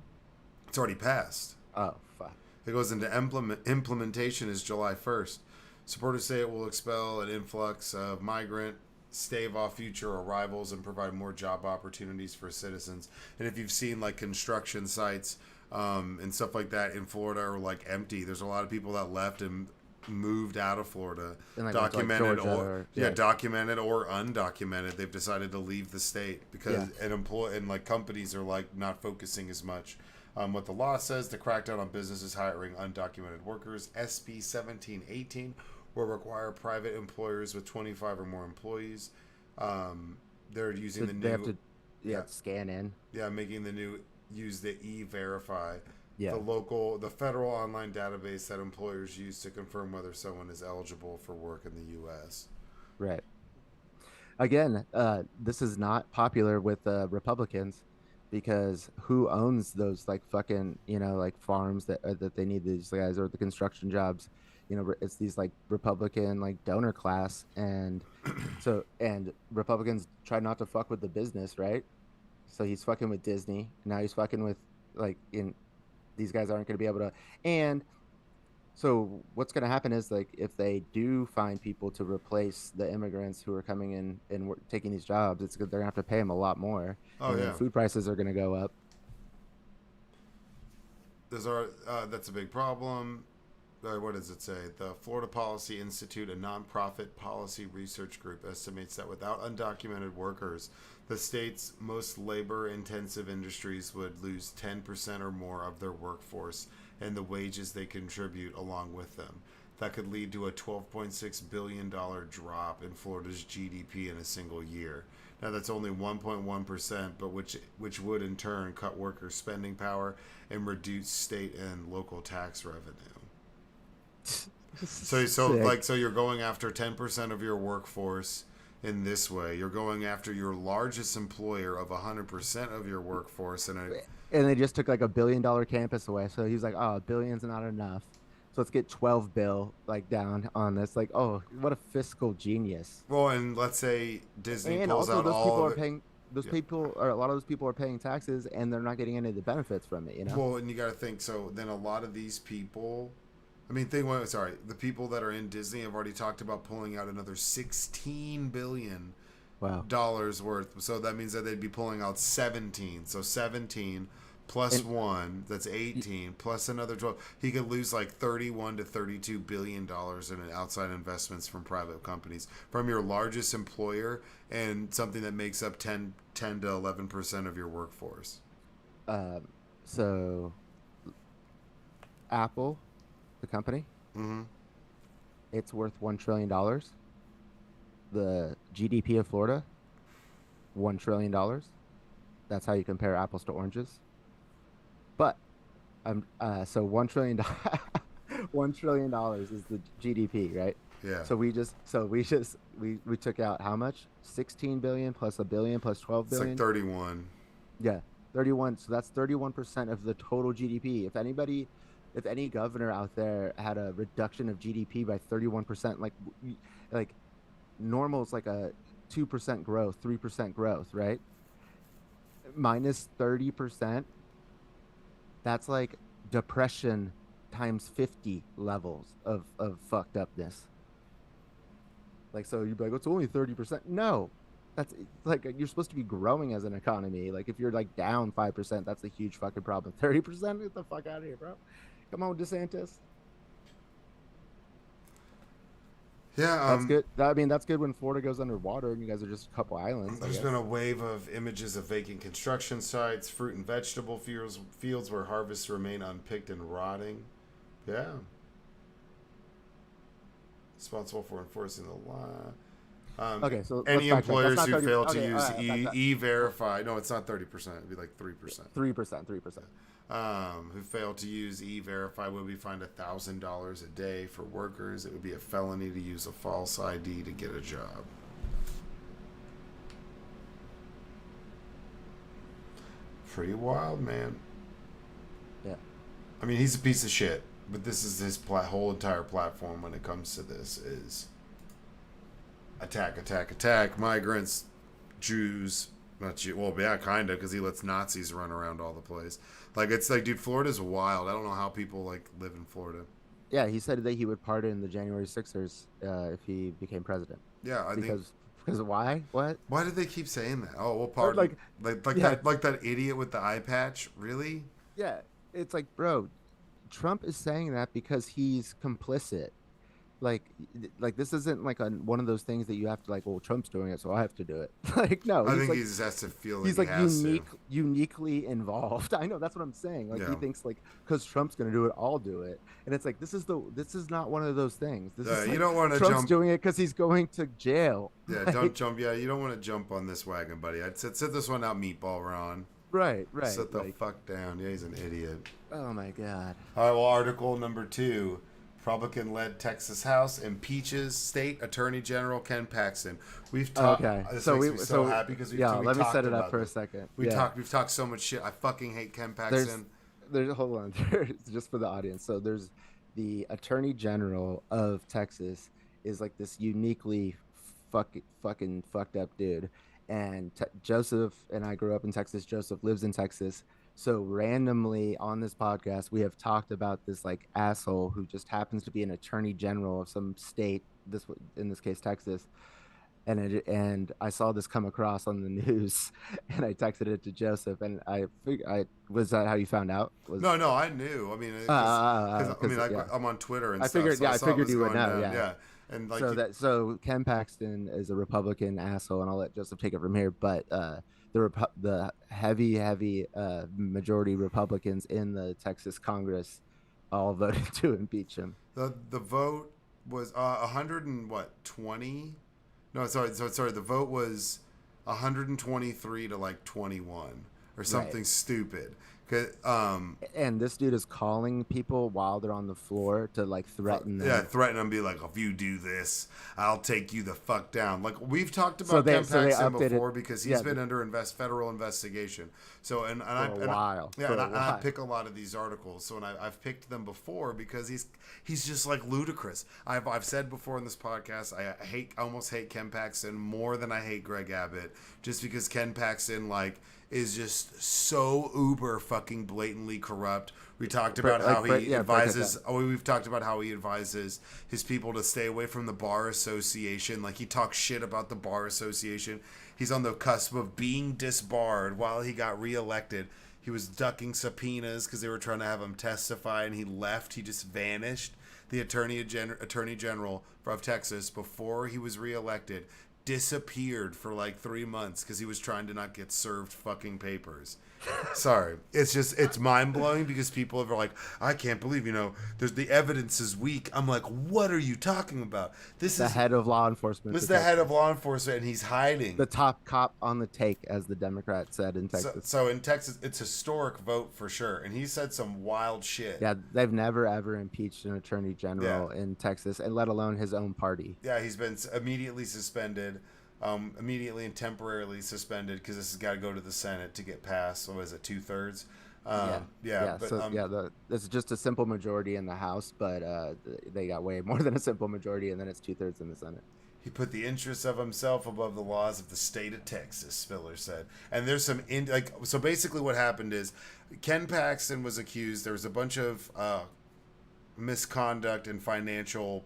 It's already passed. Oh fuck. It goes into implementation is July 1st. Supporters say it will expel an influx of migrant, stave off future arrivals, and provide more job opportunities for citizens. And if you've seen like construction sites and stuff like that in Florida are like empty, there's a lot of people that left and moved out of Florida, And like documented Georgia or documented or undocumented. They've decided to leave the state because and like companies are like not focusing as much. What the law says, the crackdown on businesses hiring undocumented workers, SB 1718, will require private employers with 25 or more employees. They're using the new. They have to scan in. Yeah, making the new use the E-Verify, Yeah. the federal online database that employers use to confirm whether someone is eligible for work in the U.S. Right. Again, this is not popular with Republicans because who owns those like fucking like farms that they need these guys, or the construction jobs? It's these like Republican like donor class, and Republicans try not to fuck with the business, right? So he's fucking with Disney. Now he's fucking with these guys aren't going to be able to. And so what's going to happen is like if they do find people to replace the immigrants who are coming in and taking these jobs, they're going to have to pay them a lot more. Oh, and then food prices are going to go up. That's a big problem. What does it say? The Florida Policy Institute, a nonprofit policy research group, estimates that without undocumented workers, the state's most labor-intensive industries would lose 10% or more of their workforce and the wages they contribute along with them. That could lead to a $12.6 billion drop in Florida's GDP in a single year. Now that's only 1.1%, but which would in turn cut workers' spending power and reduce state and local tax revenue. So you're going after 10% of your workforce in this way. You're going after your largest employer of 100% of your workforce, and they just took like $1 billion campus away. So he's like, oh, $1 billion's not enough. So let's get 12 bill like down on this. Like, oh, what a fiscal genius. Well, and let's say Disney pulls also out those all people of are paying. Those people, or a lot of those people, are paying taxes, and they're not getting any of the benefits from it. Well, and you got to think. So then a lot of these people. The people that are in Disney have already talked about pulling out another $16 billion worth. So that means that they'd be pulling out 17. So 17 plus 1, that's 18, plus another 12. He could lose like $31 to $32 billion in outside investments from private companies, from your largest employer, and something that makes up 10 to 11% of your workforce. So Apple, the company, it's worth $1 trillion. The GDP of Florida, $1 trillion. That's how you compare apples to oranges. But so $1 trillion, $1 trillion is the GDP, right? Yeah. So we took out how much? 16 billion plus a billion plus 12 billion. It's like 31. Yeah, 31. So that's 31% of the total GDP. If anybody if any governor out there had a reduction of GDP by 31%, like normal is like a 2% growth, 3% growth, right? Minus 30%, that's like depression times 50 levels of fucked upness. Like, so you'd be like, it's only 30%. No, that's like you're supposed to be growing as an economy. Like, if you're like down 5%, that's a huge fucking problem. 30%, get the fuck out of here, bro. Come on, DeSantis. Yeah, That's good. I mean, that's good when Florida goes underwater and you guys are just a couple islands, I there's been a guess. wave of images of vacant construction sites, fruit and vegetable fields where harvests remain unpicked and rotting. Yeah. Responsible for enforcing the law. Okay, so let's Any backtrack. That's employers not who 30. fail to Okay, all use right, backtrack. e-verify, no, it's not 30%, it'd be like 3%. 3%, 3%. Who fail to use e-verify will be fined $1,000 a day. For workers, it would be a felony to use a false ID to get a job. Pretty wild, man. Yeah. I mean, he's a piece of shit, but this is his whole entire platform when it comes to this is attack, attack, attack, migrants, Jews, not Jew. Well, yeah, kind of, because he lets Nazis run around all the place. Like, it's like, dude, Florida's wild. I don't know how people like live in Florida. Yeah, he said that he would pardon the January Sixers if he became president. Yeah, I think. Because why? What? Why did they keep saying that? Oh, well, Or pardon. Like yeah, that, like that idiot with the eye patch. Really? yeah. It's like, bro, Trump is saying that because he's complicit. like this isn't like one of those things that you have to like, well, Trump's doing it, so I have to do it. Like, no, I think he just has to feel like he's he like has to. uniquely involved. I know, that's what I'm saying. Like, he Yeah. thinks like, because Trump's gonna do it, I'll do it. And it's like, this is not one of those things. This is You like, don't want to Trump's jump. doing it because he's going to jail. Yeah, don't Like, jump. Yeah, you don't want to jump on this wagon, buddy. I'd sit this one out, meatball Ron. right, Sit the like, fuck down. Yeah, he's an idiot. oh my god. All right, well, article number 2. Republican-led Texas House impeaches State Attorney General Ken Paxton. We've talked. Okay, This so makes me so happy because yeah, we let me talked set it up about for a this. second. We Yeah. talked. We've talked so much shit. I fucking hate Ken there's Paxton. there's hold on. There's, just for the audience, so there's the Attorney General of Texas is like this uniquely fucking fucked up dude. And Joseph and I grew up in Texas. Joseph lives in Texas. So randomly on this podcast, we have talked about this like asshole who just happens to be an attorney general of some state, this in this case Texas. And I saw this come across on the news, and I texted it to Joseph, and I was that how you found out? Was No, I knew. I mean, because I mean, like, yeah. I'm on Twitter and I stuff. figured, So yeah, I I saw it figured was you would going know, down. yeah. Yeah, and like, So Ken Paxton is a Republican asshole, and I'll let Joseph take it from here. But the heavy majority Republicans in the Texas Congress all voted to impeach him. the vote was 100 and what 20. No, sorry. The vote was 123 to like 21 or something Right. stupid. And this dude is calling people while they're on the floor to like threaten them. Yeah, threaten them, be like, if you do this, I'll take you the fuck down. Like, we've talked So about they Ken Paxton updated, before because he's yeah, been under federal investigation. So and for I a and while. I, yeah, For and a I, and while. I pick a lot of these articles. So and I've picked them before because he's just like ludicrous. I've said before in this podcast, I almost hate Ken Paxton more than I hate Greg Abbott, just because Ken Paxton like is just so uber fucking blatantly corrupt. We talked about how he advises. Oh, we've talked about how he advises his people to stay away from the bar association. Like, he talks shit about the bar association. He's on the cusp of being disbarred while he got reelected. He was ducking subpoenas because they were trying to have him testify, and he left. He just vanished. The Attorney General of Texas, before he was reelected, disappeared for like 3 months because he was trying to not get served fucking papers. Sorry, it's mind blowing because people are like, I can't believe, there's the evidence is weak. I'm like, what are you talking about? This The is head of law enforcement. the head of law enforcement, and he's hiding. The top cop on the take, as the Democrat said in Texas. So in Texas, it's a historic vote for sure, and he said some wild shit. Yeah, they've never ever impeached an attorney general in Texas, and let alone his own party. Yeah, he's been immediately suspended. Immediately and temporarily suspended because this has got to go to the Senate to get passed. So is it 2/3? Yeah, Yeah, yeah. but So yeah, it's just a simple majority in the House, but they got way more than a simple majority, and then it's 2/3 in the Senate. he put the interests of himself above the laws of the state of Texas, Spiller said. And there's some so basically what happened is Ken Paxton was accused. There was a bunch of misconduct and financial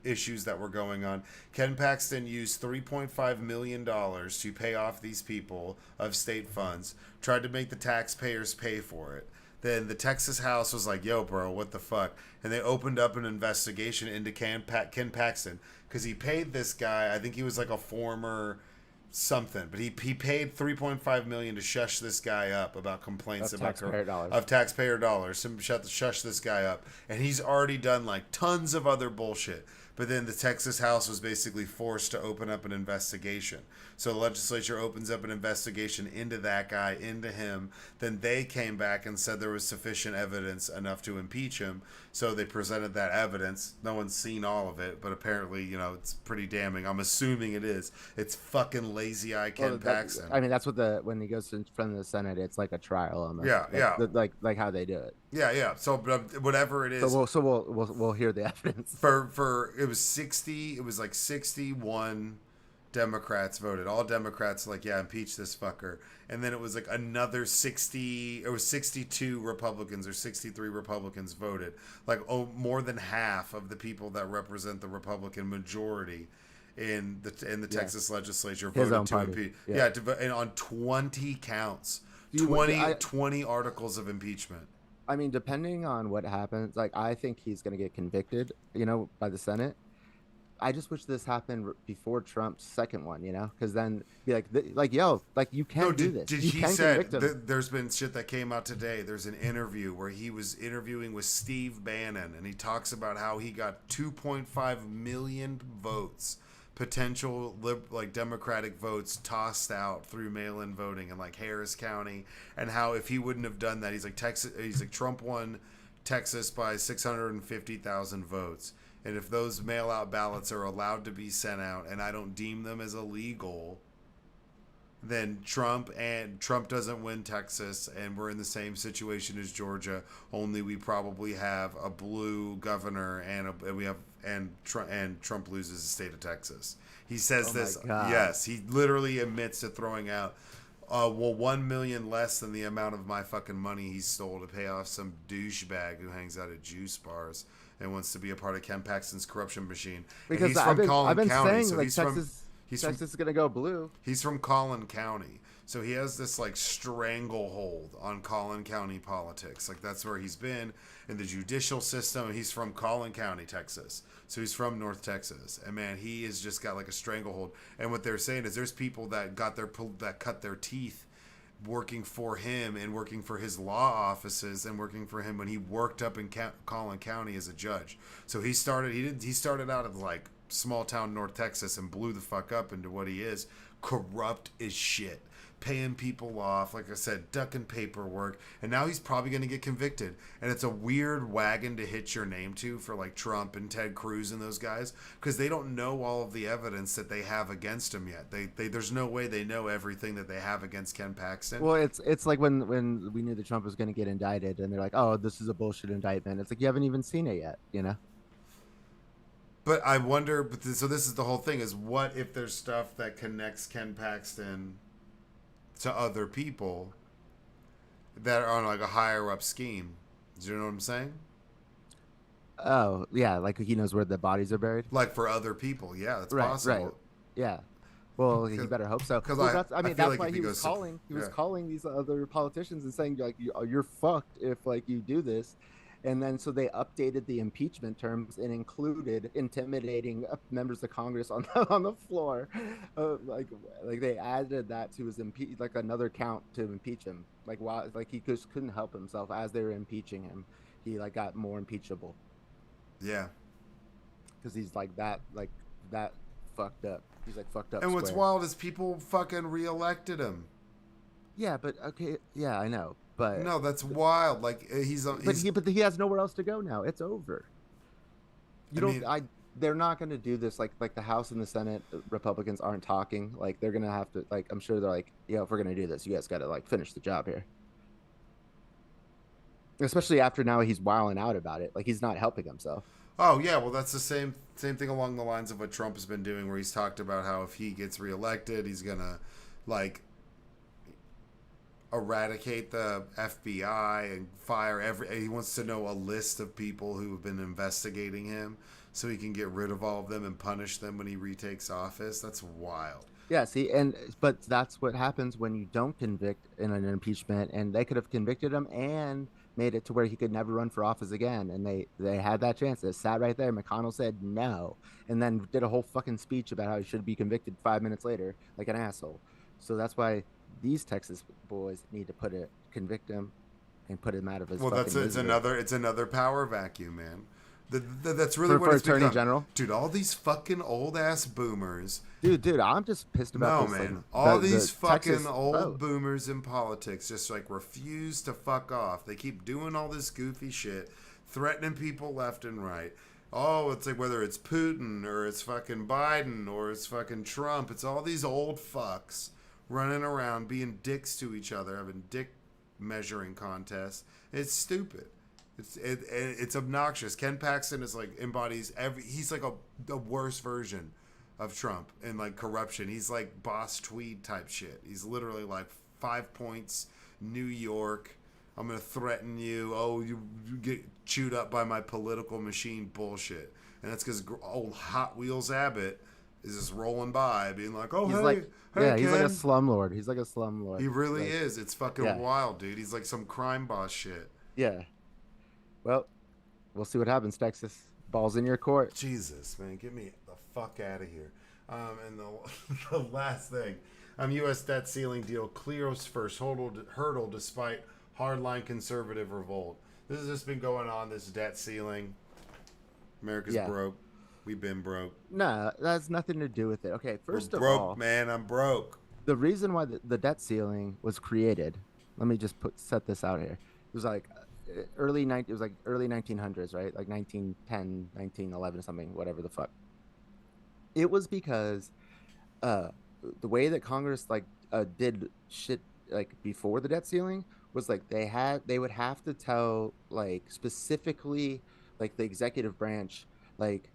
issues that were going on. Ken Paxton used $3.5 million to pay off these people of state funds, tried to make the taxpayers pay for it. Then the Texas House was like, yo, bro, what the fuck? And they opened up an investigation into Ken Paxton because he paid this guy, I think he was like a former something, but he paid 3.5 million to shush this guy up about complaints Of about taxpayer dollars. of taxpayer dollars to shush this guy up, and he's already done like tons of other bullshit. But then the Texas House was basically forced to open up an investigation. So the legislature opens up an investigation into that guy, into him. Then they came back and said there was sufficient evidence enough to impeach him. So they presented that evidence. No one's seen all of it, but apparently, it's pretty damning. I'm assuming it is. It's fucking lazy eye Ken Paxton. I mean, that's what when he goes in front of the Senate, it's like a trial almost. Yeah, yeah. Like how they do it. Yeah, yeah. So whatever it is. We'll hear the evidence. For it was 60. It was like 61 Democrats voted. All Democrats like, yeah, impeach this fucker. And then it was like another 60. It was 62 Republicans or 63 Republicans voted. Like more than half of the people that represent the Republican majority in the Texas legislature voted to impeach. Yeah, and on 20 counts, 20 articles of impeachment. I mean, depending on what happens, like I think he's going to get convicted, by the Senate. I just wish this happened before Trump's second one, because then be like, you can't do this. Did you he said there's been shit that came out today. There's an interview where he was interviewing with Steve Bannon, and he talks about how he got 2.5 million votes, potential Democratic votes tossed out through mail-in voting in like Harris County, and how if he wouldn't have done that, he's like Trump won Texas by 650,000 votes. And if those mail-out ballots are allowed to be sent out and I don't deem them as illegal, then Trump doesn't win Texas, and we're in the same situation as Georgia. Only we probably have a blue governor, and Trump loses the state of Texas. He says this. Yes, he literally admits to throwing out 1 million less than the amount of my fucking money he stole to pay off some douchebag who hangs out at juice bars and wants to be a part of Ken Paxton's corruption machine. Because he's from Collin I've been County, saying, so like, Texas is gonna go blue. He's from Collin County, so he has this like stranglehold on Collin County politics. Like that's where he's been in the judicial system. He's from Collin County, Texas, so he's from North Texas, and man, he has just got like a stranglehold. And what they're saying is there's people that cut their teeth working for him and working for his law offices and working for him when he worked up in Collin County as a judge. So he started out of like small town North Texas and blew the fuck up into what he is, corrupt as shit, paying people off, like I said, ducking paperwork, and now he's probably going to get convicted. And it's a weird wagon to hitch your name to for like Trump and Ted Cruz and those guys, because they don't know all of the evidence that they have against him yet. There's no way they know everything that they have against Ken Paxton. Well, it's like when we knew that Trump was going to get indicted, and they're like, oh, this is a bullshit indictment. It's like you haven't even seen it yet, But I wonder, so this is the whole thing, is what if there's stuff that connects Ken Paxton to other people that are on like a higher up scheme? Do you know what I'm saying? Oh, yeah, like he knows where the bodies are buried? Like for other people, yeah, that's possible. Right, yeah. Well, he better hope so. Because that's why he was calling. He was calling these other politicians and saying, like, you're fucked if, like, you do this. And then so they updated the impeachment terms and included intimidating members of Congress on the floor. Like they added that to his like another count to impeach him. Like while he just couldn't help himself as they were impeaching him, he like got more impeachable. Yeah, because he's like that fucked up. He's like fucked up. And what's wild is people fucking reelected him. Yeah, but okay, yeah, I know. But no, that's wild. Like but he has nowhere else to go now. It's over. They're not going to do this. Like the House and the Senate Republicans aren't talking. Like they're going to have to. Like I'm sure they're like, if we're going to do this, you guys got to like finish the job here. especially after now he's wilding out about it. Like he's not helping himself. Oh yeah, well that's the same thing along the lines of what Trump has been doing, where he's talked about how if he gets reelected, he's gonna like eradicate the FBI and fire every. He wants to know a list of people who have been investigating him, so he can get rid of all of them and punish them when he retakes office. That's wild. Yeah, see, and but that's what happens when you don't convict in an impeachment, and they could have convicted him and made it to where he could never run for office again, and they had that chance. It sat right there. McConnell said no, and then did a whole fucking speech about how he should be convicted 5 minutes later, like an asshole. So that's why these Texas boys need to convict him and put him out of his Well, fucking misery. it's another power vacuum, man. That's really what For it's attorney become, general, dude. All these fucking old ass boomers. dude, I'm just pissed about No, this. Like man. All the these fucking Texas old vote. boomers in politics just like refuse to fuck off. They keep doing all this goofy shit, threatening people left and right. Oh, it's like whether it's Putin or it's fucking Biden or it's fucking Trump. It's all these old fucks running around being dicks to each other, having dick measuring contests. It's stupid. It's obnoxious. Ken Paxton is like embodies every. He's like the worst version of Trump in like corruption. He's like Boss Tweed type shit. He's literally like 5 points, New York. I'm gonna threaten you. Oh, you get chewed up by my political machine bullshit. And that's because old Hot Wheels Abbott is just rolling by, being like, "Oh, He's hey, like, hey, yeah, he's like a Ken." slumlord. He's like a slumlord. He really Like, is. It's fucking yeah, wild, dude. He's like some crime boss shit. yeah. Well, we'll see what happens, Texas. Ball's in your court. Jesus, man, get me the fuck out of here. And the the last thing, U.S. debt ceiling deal clears first hurdle despite hardline conservative revolt. This has just been going on. This debt ceiling. America's Yeah. broke. We've been broke. No, that has nothing to do with it. Okay, We're first of broke, all, man. I'm broke. the reason why the debt ceiling was created, let me just set this out here. It was like it was like early 1900s, right? Like 1910, 1911 something, whatever the fuck. It was because uh the way that Congress like did shit like before the debt ceiling was like they would have to tell like specifically like the executive branch like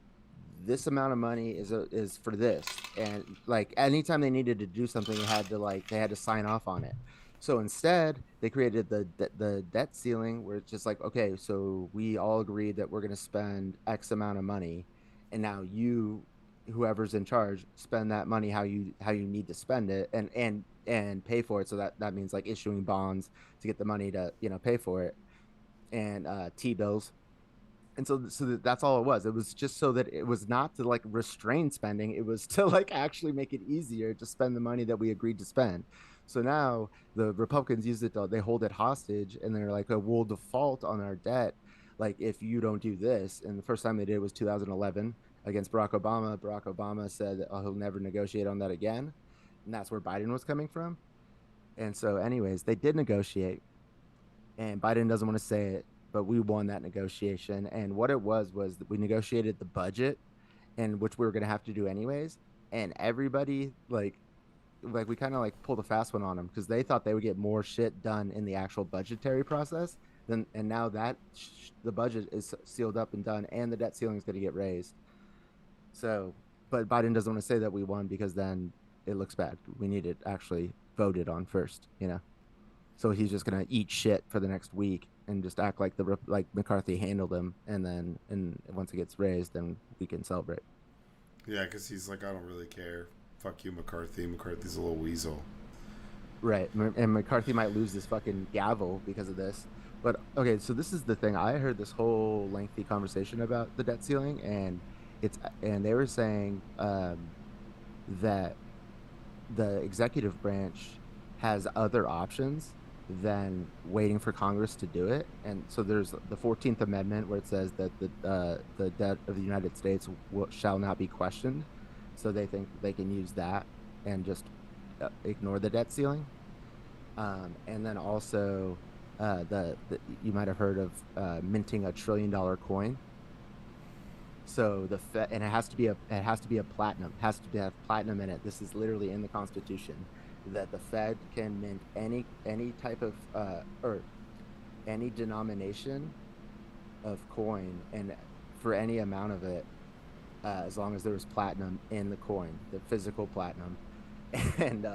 this amount of money is for this, and like anytime they needed to do something they had to sign off on it. So instead they created the debt ceiling where it's just like, okay, so we all agreed that we're going to spend X amount of money, and now you, whoever's in charge, spend that money how you need to spend it, and pay for it. So that means like issuing bonds to get the money to pay for it, and T-bills. And that's all it was. It was just so that it was not to like restrain spending, it was to like actually make it easier to spend the money that we agreed to spend. So now the Republicans use it they hold it hostage, and they're like, oh, we'll default on our debt like if you don't do this. And the first time they did was 2011 against Barack Obama. Barack Obama said that, oh, he'll never negotiate on that again, and that's where Biden was coming from. And so anyways, they did negotiate, and Biden doesn't want to say it, but we won that negotiation. And what it was that we negotiated the budget, and which we were going to have to do anyways. And everybody like we kind of like pulled a fast one on them because they thought they would get more shit done in the actual budgetary process than, and now that the budget is sealed up and done, and the debt ceiling is going to get raised. So, but Biden doesn't want to say that we won because then it looks bad. We need it actually voted on first. So he's just gonna eat shit for the next week and just act like like McCarthy handled him, and once it gets raised, then we can celebrate. Yeah, because he's like, I don't really care. Fuck you, McCarthy. McCarthy's a little weasel. Right, and McCarthy might lose this fucking gavel because of this. But okay, so this is the thing. I heard this whole lengthy conversation about the debt ceiling, and they were saying that the executive branch has other options than waiting for Congress to do it. And so there's the 14th Amendment where it says that the debt of the United States shall not be questioned. So they think they can use that and just ignore the debt ceiling. And then also you might have heard of minting $1 trillion coin. So and it has to be a platinum. It has to have platinum in it. This is literally in the Constitution, that the Fed can mint any type of or any denomination of coin, and for any amount of it, as long as there was platinum in the coin, the physical platinum. And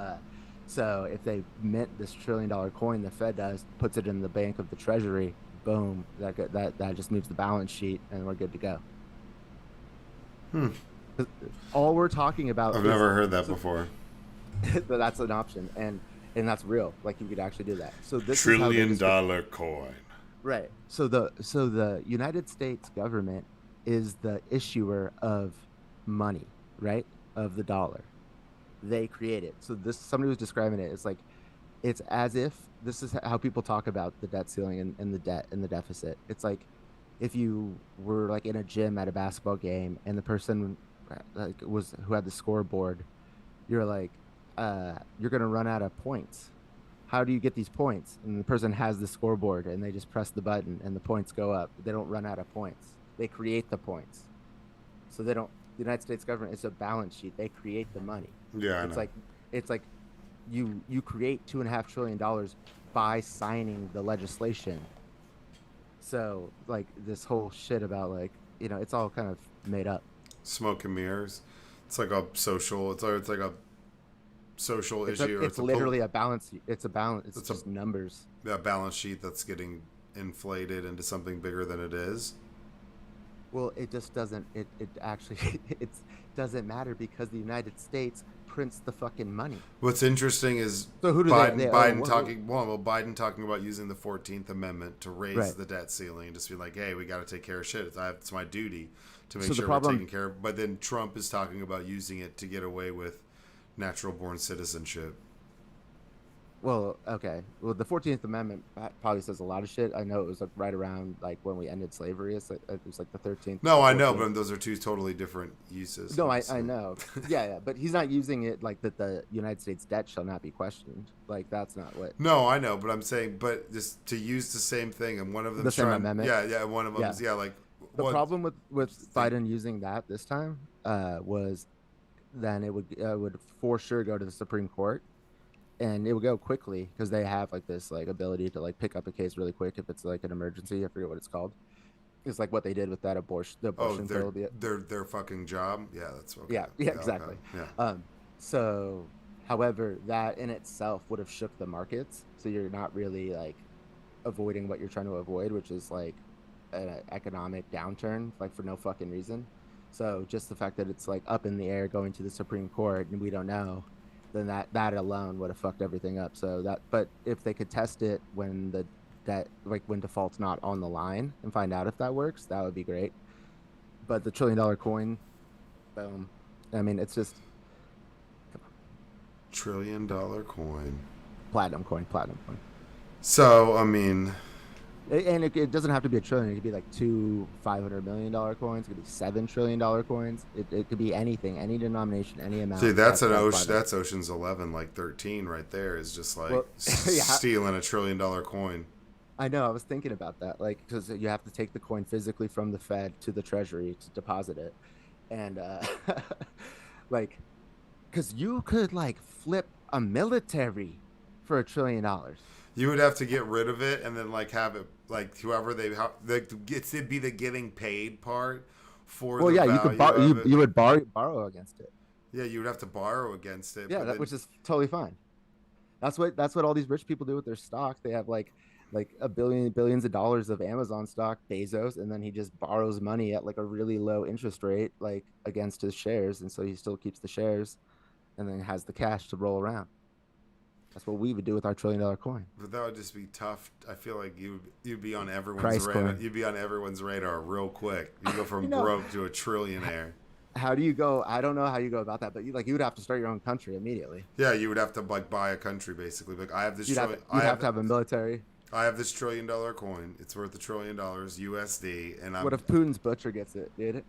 so if they mint this $1 trillion coin, the Fed does, puts it in the bank of the Treasury, boom, that just moves the balance sheet, and we're good to go. Hmm. All we're talking about I've is never heard that so, before. that's an option, and that's real. Like you could actually do that. So this is how they Trillion describe. dollar coin. Right. So the United States government is the issuer of money, right? Of the dollar. They create it. So this somebody was describing it. It's like it's as if this is how people talk about the debt ceiling and the debt and the deficit. It's like if you were like in a gym at a basketball game and the person like was who had the scoreboard, you're like, you're gonna run out of points. How do you get these points? And the person has the scoreboard and they just press the button and the points go up. They don't run out of points. They create the points. So they don't. The United States government is a balance sheet. They create the money. Yeah, I It's know. like it's like you create $2.5 trillion by signing the legislation. So like this whole shit about like it's all kind of made up. Smoke and mirrors. It's like a social. It's like a social It's a issue. Or it's it's literally a balance. It's a balance. It's it's a, just numbers. a balance sheet that's getting inflated into something bigger than it is. Well, it just doesn't. It actually it doesn't matter because the United States prints the fucking money. What's interesting is So who do they owe? Biden talking about using the 14th Amendment to raise Right. the debt ceiling and just be like, hey, we got to take care of shit. It's my duty to make So the sure we're problem. taking care of. But then Trump is talking about using it to get away with natural born citizenship. Well, okay. Well, the 14th Amendment probably says a lot of shit. I know it was like right around like when we ended slavery. It was like the 13th, No, the I know, 14th. but those are two totally different uses. No, I So, know. Yeah, yeah, but he's not using it like that. The United States debt shall not be questioned. Like that's not what no, I know, but I'm saying, but just to use the same thing, and one of the them's same trying, amendment. yeah, one of Yeah. them's, yeah, like, The what, problem with think, Biden using that this time was then it would for sure go to the Supreme Court, and it would go quickly because they have like this like ability to like pick up a case really quick if it's like an emergency. I forget what it's called. It's like what they did with that the oh, abortion pill. their fucking job, yeah, that's okay, Yeah, yeah, okay, exactly. yeah. So, however, that in itself would have shook the markets. So you're not really like avoiding what you're trying to avoid, which is like an economic downturn, like for no fucking reason. So just the fact that it's like up in the air going to the Supreme Court and we don't know, then that alone would have fucked everything up. So that, but if they could test it when when default's not on the line and find out if that works, that would be great. But the $1 trillion coin, boom. I mean, it's just $1 trillion coin. platinum coin. So I mean, And it doesn't have to be a trillion. It could be like two $500 million coins. It could be $7 trillion coins. It could be anything, any denomination, any amount. see, that's an ocean. platinum. That's Ocean's 11, like 13, right there is just like Well, yeah, stealing $1 trillion coin. I know. I was thinking about that, like because you have to take the coin physically from the Fed to the Treasury to deposit it, and like because you could like flip a military for $1 trillion. You would have to get rid of it and then like have it like whoever it'd be the getting paid part for Well, the yeah, you value could borrow. of it. You would borrow against it. Yeah, you would have to borrow against it. Yeah, But then, which is totally fine. That's what all these rich people do with their stock. They have like a billions of dollars of Amazon stock, Bezos, and then he just borrows money at like a really low interest rate, like against his shares, and so he still keeps the shares, and then has the cash to roll around. That's what we would do with our $1 trillion coin. but that would just be tough. I feel like you'd be on everyone's Christ radar. coin. You'd be on everyone's radar real quick. You go from You know, broke to a trillionaire. how do you go? I don't know how you go about that, but you would have to start your own country immediately. Yeah, you would have to like buy a country basically. Like I have this trillion. You'd have to have a military. I have this $1 trillion coin. It's worth $1 trillion USD, and What if Putin's butcher gets it, dude?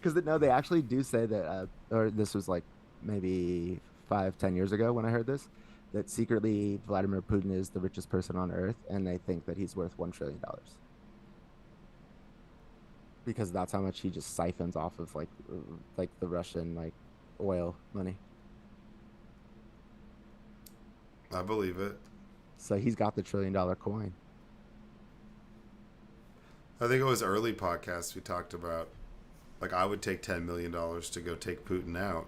Because no, they actually do say that, or this was like maybe 5-10 years ago when I heard this, that secretly Vladimir Putin is the richest person on earth, and they think that he's worth $1 trillion because that's how much he just siphons off of like the Russian like oil money. I believe it. So he's got the $1 trillion coin. I think it was early podcasts we talked about. Like, I would take $10 million to go take Putin out.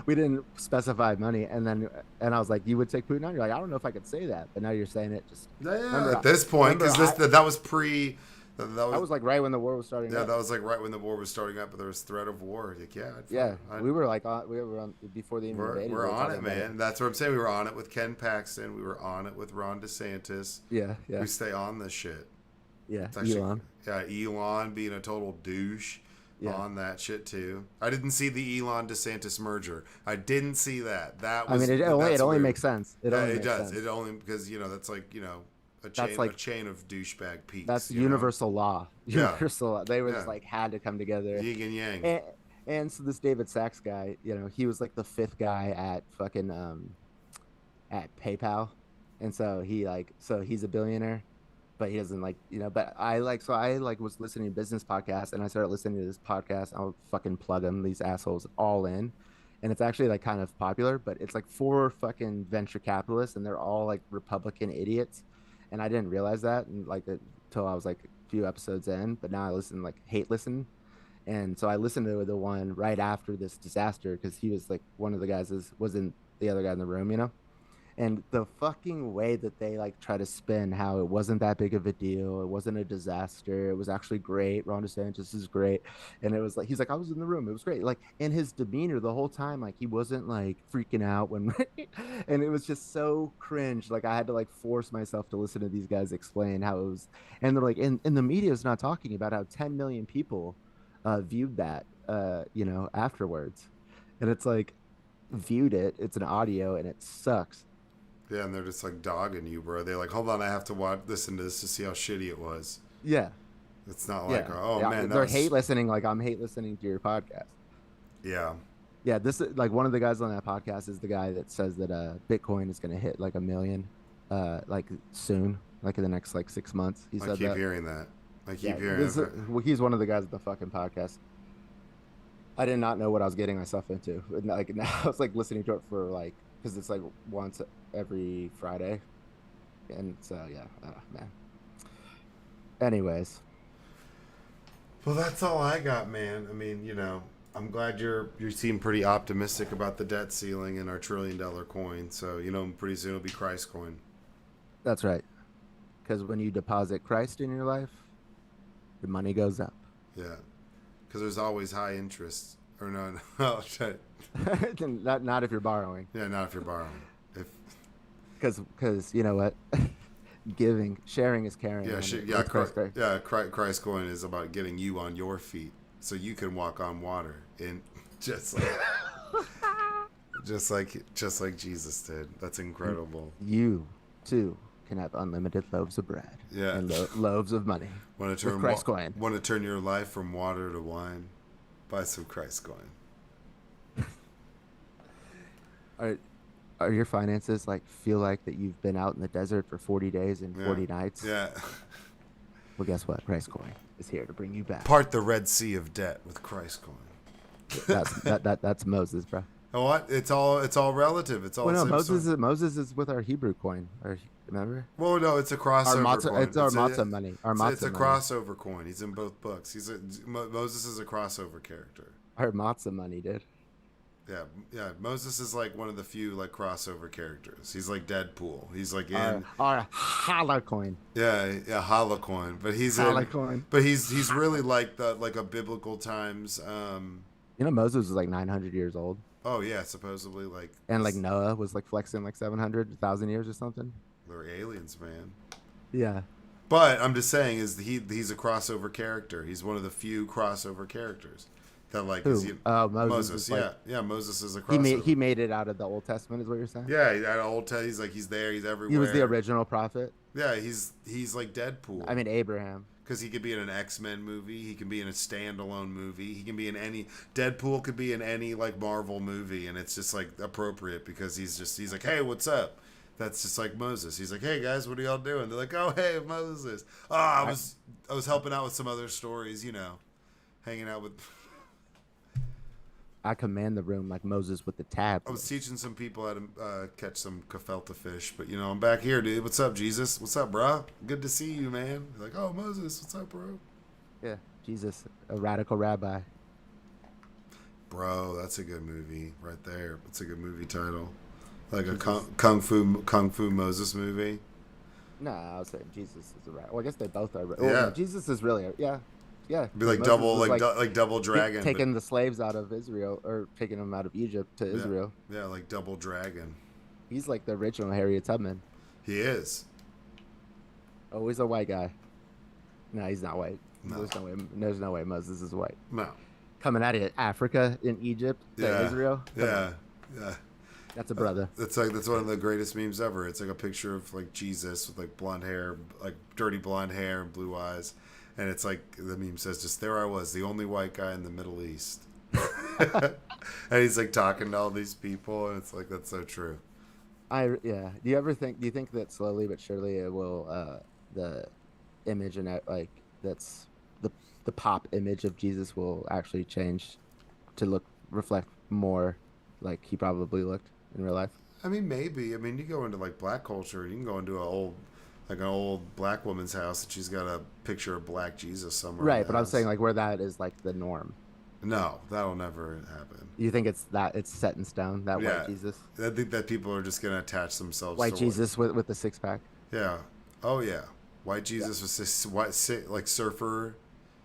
We didn't specify money, and I was like, "You would take Putin out?" You're like, "I don't know if I could say that," but now you're saying it. Just Yeah, at this point, because that was pre. That was like right when the war was starting. Yeah, up. that was like right when the war was starting up, but there was threat of war. Like, we were like we were on before the invaded. We're on it, man. That's what I'm saying. We were on it with Ken Paxton. We were on it with Ron DeSantis. Yeah. We stay on this shit. Yeah, actually, Elon. Yeah, Elon being a total douche on that shit too. I didn't see the Elon DeSantis merger. I didn't see that. That was. I mean, it only makes sense. It does. Sense. It only because that's like a chain of douchebag peaks. That's universal law. Universal law. They were just like had to come together. Yin and yang. And so this David Sachs guy, he was like the 5th guy at fucking at PayPal, and so he's a billionaire, but he doesn't But I was listening to business podcasts, and I started listening to this podcast. I'll fucking plug them. These assholes all in. And it's actually like kind of popular, but it's like 4 fucking venture capitalists, and they're all like Republican idiots. And I didn't realize that until I was like a few episodes in, but now I hate listen. And so I listened to the one right after this disaster, because he was like one of the guys wasn't the other guy in the room, and the fucking way that they like try to spin how it wasn't that big of a deal. It wasn't a disaster. It was actually great. Ron DeSantis is great. And it was like, he's like, I was in the room. It was great. Like, and his demeanor the whole time, like he wasn't like freaking out when, and it was just so cringe. Like I had to like force myself to listen to these guys explain how it was. And they're like, and the media is not talking about how 10 million people viewed that, afterwards. And it's like, viewed it. It's an audio and it sucks. Yeah, and they're just like dogging you, bro. They're like, hold on, I have to listen to this to see how shitty it was. Yeah. It's not like, man. They're hate listening like I'm hate listening to your podcast. Yeah. Yeah, this is like one of the guys on that podcast is the guy that says that Bitcoin is going to hit like 1 million like soon, like in the next like 6 months. I keep hearing that. He's one of the guys at the fucking podcast. I did not know what I was getting myself into. Like now I was like listening to it for like, because it's like once every Friday, and so man. Anyways, well, that's all I got, man. I mean, I'm glad you seem pretty optimistic about the debt ceiling and our $1 trillion coin. So pretty soon it'll be Christ coin. That's right, because when you deposit Christ in your life, your money goes up. Yeah, because there's always high interest. Or no, not if you're borrowing. Yeah, not if you're borrowing. Because you know what, sharing is caring. Christ coin is about getting you on your feet so you can walk on water, and just like Jesus did. That's incredible. You too can have unlimited loaves of bread. Yeah, and loaves of money. Want to turn Christ coin? Want to turn your life from water to wine? Buy some Christ coin. Are your finances feel like that you've been out in the desert for 40 days and 40 nights? Yeah. Well, guess what? Christ coin is here to bring you back. Part the Red Sea of debt with Christ coin. That's Moses, bro. What? It's all relative. It's all. Well, no, Moses is with our Hebrew coin. Remember? Well, no, it's a crossover coin. It's our matzah money. It's a crossover coin. He's in both books. Moses is a crossover character. Our matzah money, dude. Yeah. Moses is like one of the few crossover characters. He's like Deadpool. He's like in our holocoin. Yeah, holocoin. But he's holocoin. But he's really like a biblical times. Moses was like 900 years old. Oh yeah, supposedly And Noah was flexing 700,000 years or something. They're aliens, man. Yeah. But I'm just saying he's a crossover character. He's one of the few crossover characters. That Moses. Moses is a crossover. He made it out of the Old Testament, is what you're saying? Yeah, out of Old Testament, he's there, he's everywhere. He was the original prophet. Yeah, he's like Deadpool. I mean Abraham. Because he could be in an X-Men movie, he can be in a standalone movie, he can be in any Deadpool could be in any Marvel movie, and it's just appropriate because he's like, hey, what's up? That's just like Moses. He's like, hey guys, what are y'all doing? They're like, oh hey Moses. Oh, I was helping out with some other stories, hanging out with. I command the room like Moses with the tab. I was teaching some people how to catch some gefilte fish, but I'm back here, dude. What's up, Jesus? What's up, bro? Good to see you, man. Like, oh, Moses, what's up, bro? Yeah, Jesus, a radical rabbi. Bro, that's a good movie right there. That's a good movie title, like a Jesus. kung fu Moses movie. No, I was saying Jesus is a rabbi. Well, I guess they both are. Yeah. No, Jesus is really yeah. Be like Moses double, was like double dragon, taking the slaves out of Israel or taking them out of Egypt to Israel. Yeah, like double dragon. He's like the original Harriet Tubman. He is. Always a white guy. No, he's not white. No. There's no way Moses is white. No. Coming out of Africa in Egypt to Israel. Yeah. That's a brother. That's one of the greatest memes ever. It's like a picture of like Jesus with like blonde hair, like dirty blonde hair and blue eyes, and it's like the meme says, "Just there I was, the only white guy in the Middle East," and he's like talking to all these people, and it's like that's so true. Do you think that slowly but surely it will the image and like that's the pop image of Jesus will actually change to reflect more like he probably looked in real life? I mean, maybe. I mean, you go into like black culture, you can go into an old black woman's house and she's got a picture of black Jesus somewhere. Right, but I'm saying like where that is like the norm. No, that'll never happen. You think it's set in stone, that white Jesus? I think that people are just gonna attach themselves White to Jesus with the six pack. Yeah. Oh yeah. White Jesus was this like surfer.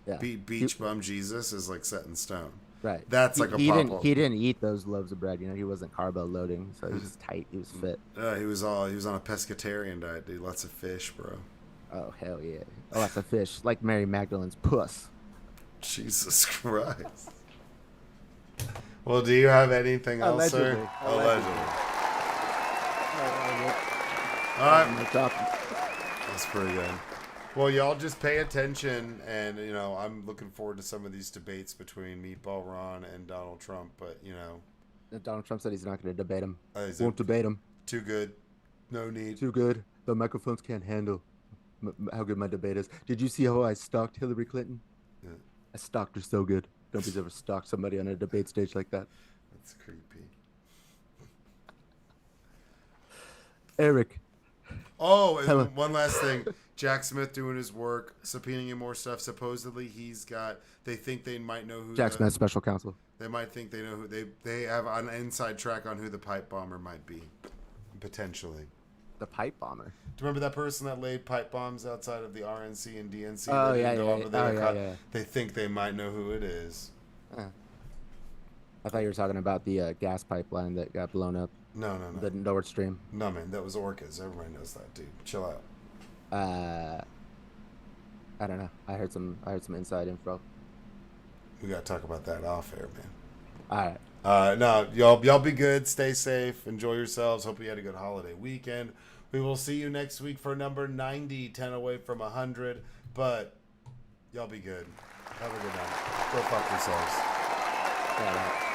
Yeah. Beach bum Jesus is like set in stone. Right. That's like he a didn't eat those loaves of bread. He wasn't carbo loading, so he was just tight. He was fit. He was on a pescatarian diet, dude. Lots of fish, bro. Oh hell yeah! Lots of fish, like Mary Magdalene's puss. Jesus Christ. Well, do you have anything else, sir? Allegedly. All right. That's pretty good. Well, y'all just pay attention, and I'm looking forward to some of these debates between Meatball Ron and Donald Trump. But Donald Trump said he's not going to debate him. Won't Won't debate him. Too good. No need. Too good. The microphones can't handle how good my debate is. Did you see how I stalked Hillary Clinton? Yeah. I stalked her so good. Nobody's ever stalked somebody on a debate stage like that. That's creepy. Eric. Oh, and one last thing. Jack Smith doing his work, subpoenaing more stuff. Supposedly, they think they might know who. Jack Smith, special counsel. They might think they know who they have an inside track on who the pipe bomber might be, potentially. The pipe bomber. Do you remember that person that laid pipe bombs outside of the RNC and DNC? Oh yeah. They think they might know who it is. I thought you were talking about the gas pipeline that got blown up. No. The Nord Stream. No, man, that was orcas. Everybody knows that, dude. Chill out. I don't know. I heard some inside info. We gotta talk about that off air, man. All right. No, y'all be good. Stay safe. Enjoy yourselves. Hope you had a good holiday weekend. We will see you next week for number 90, 10 away from 100. But y'all be good. Have a good night. Go fuck yourselves. All right.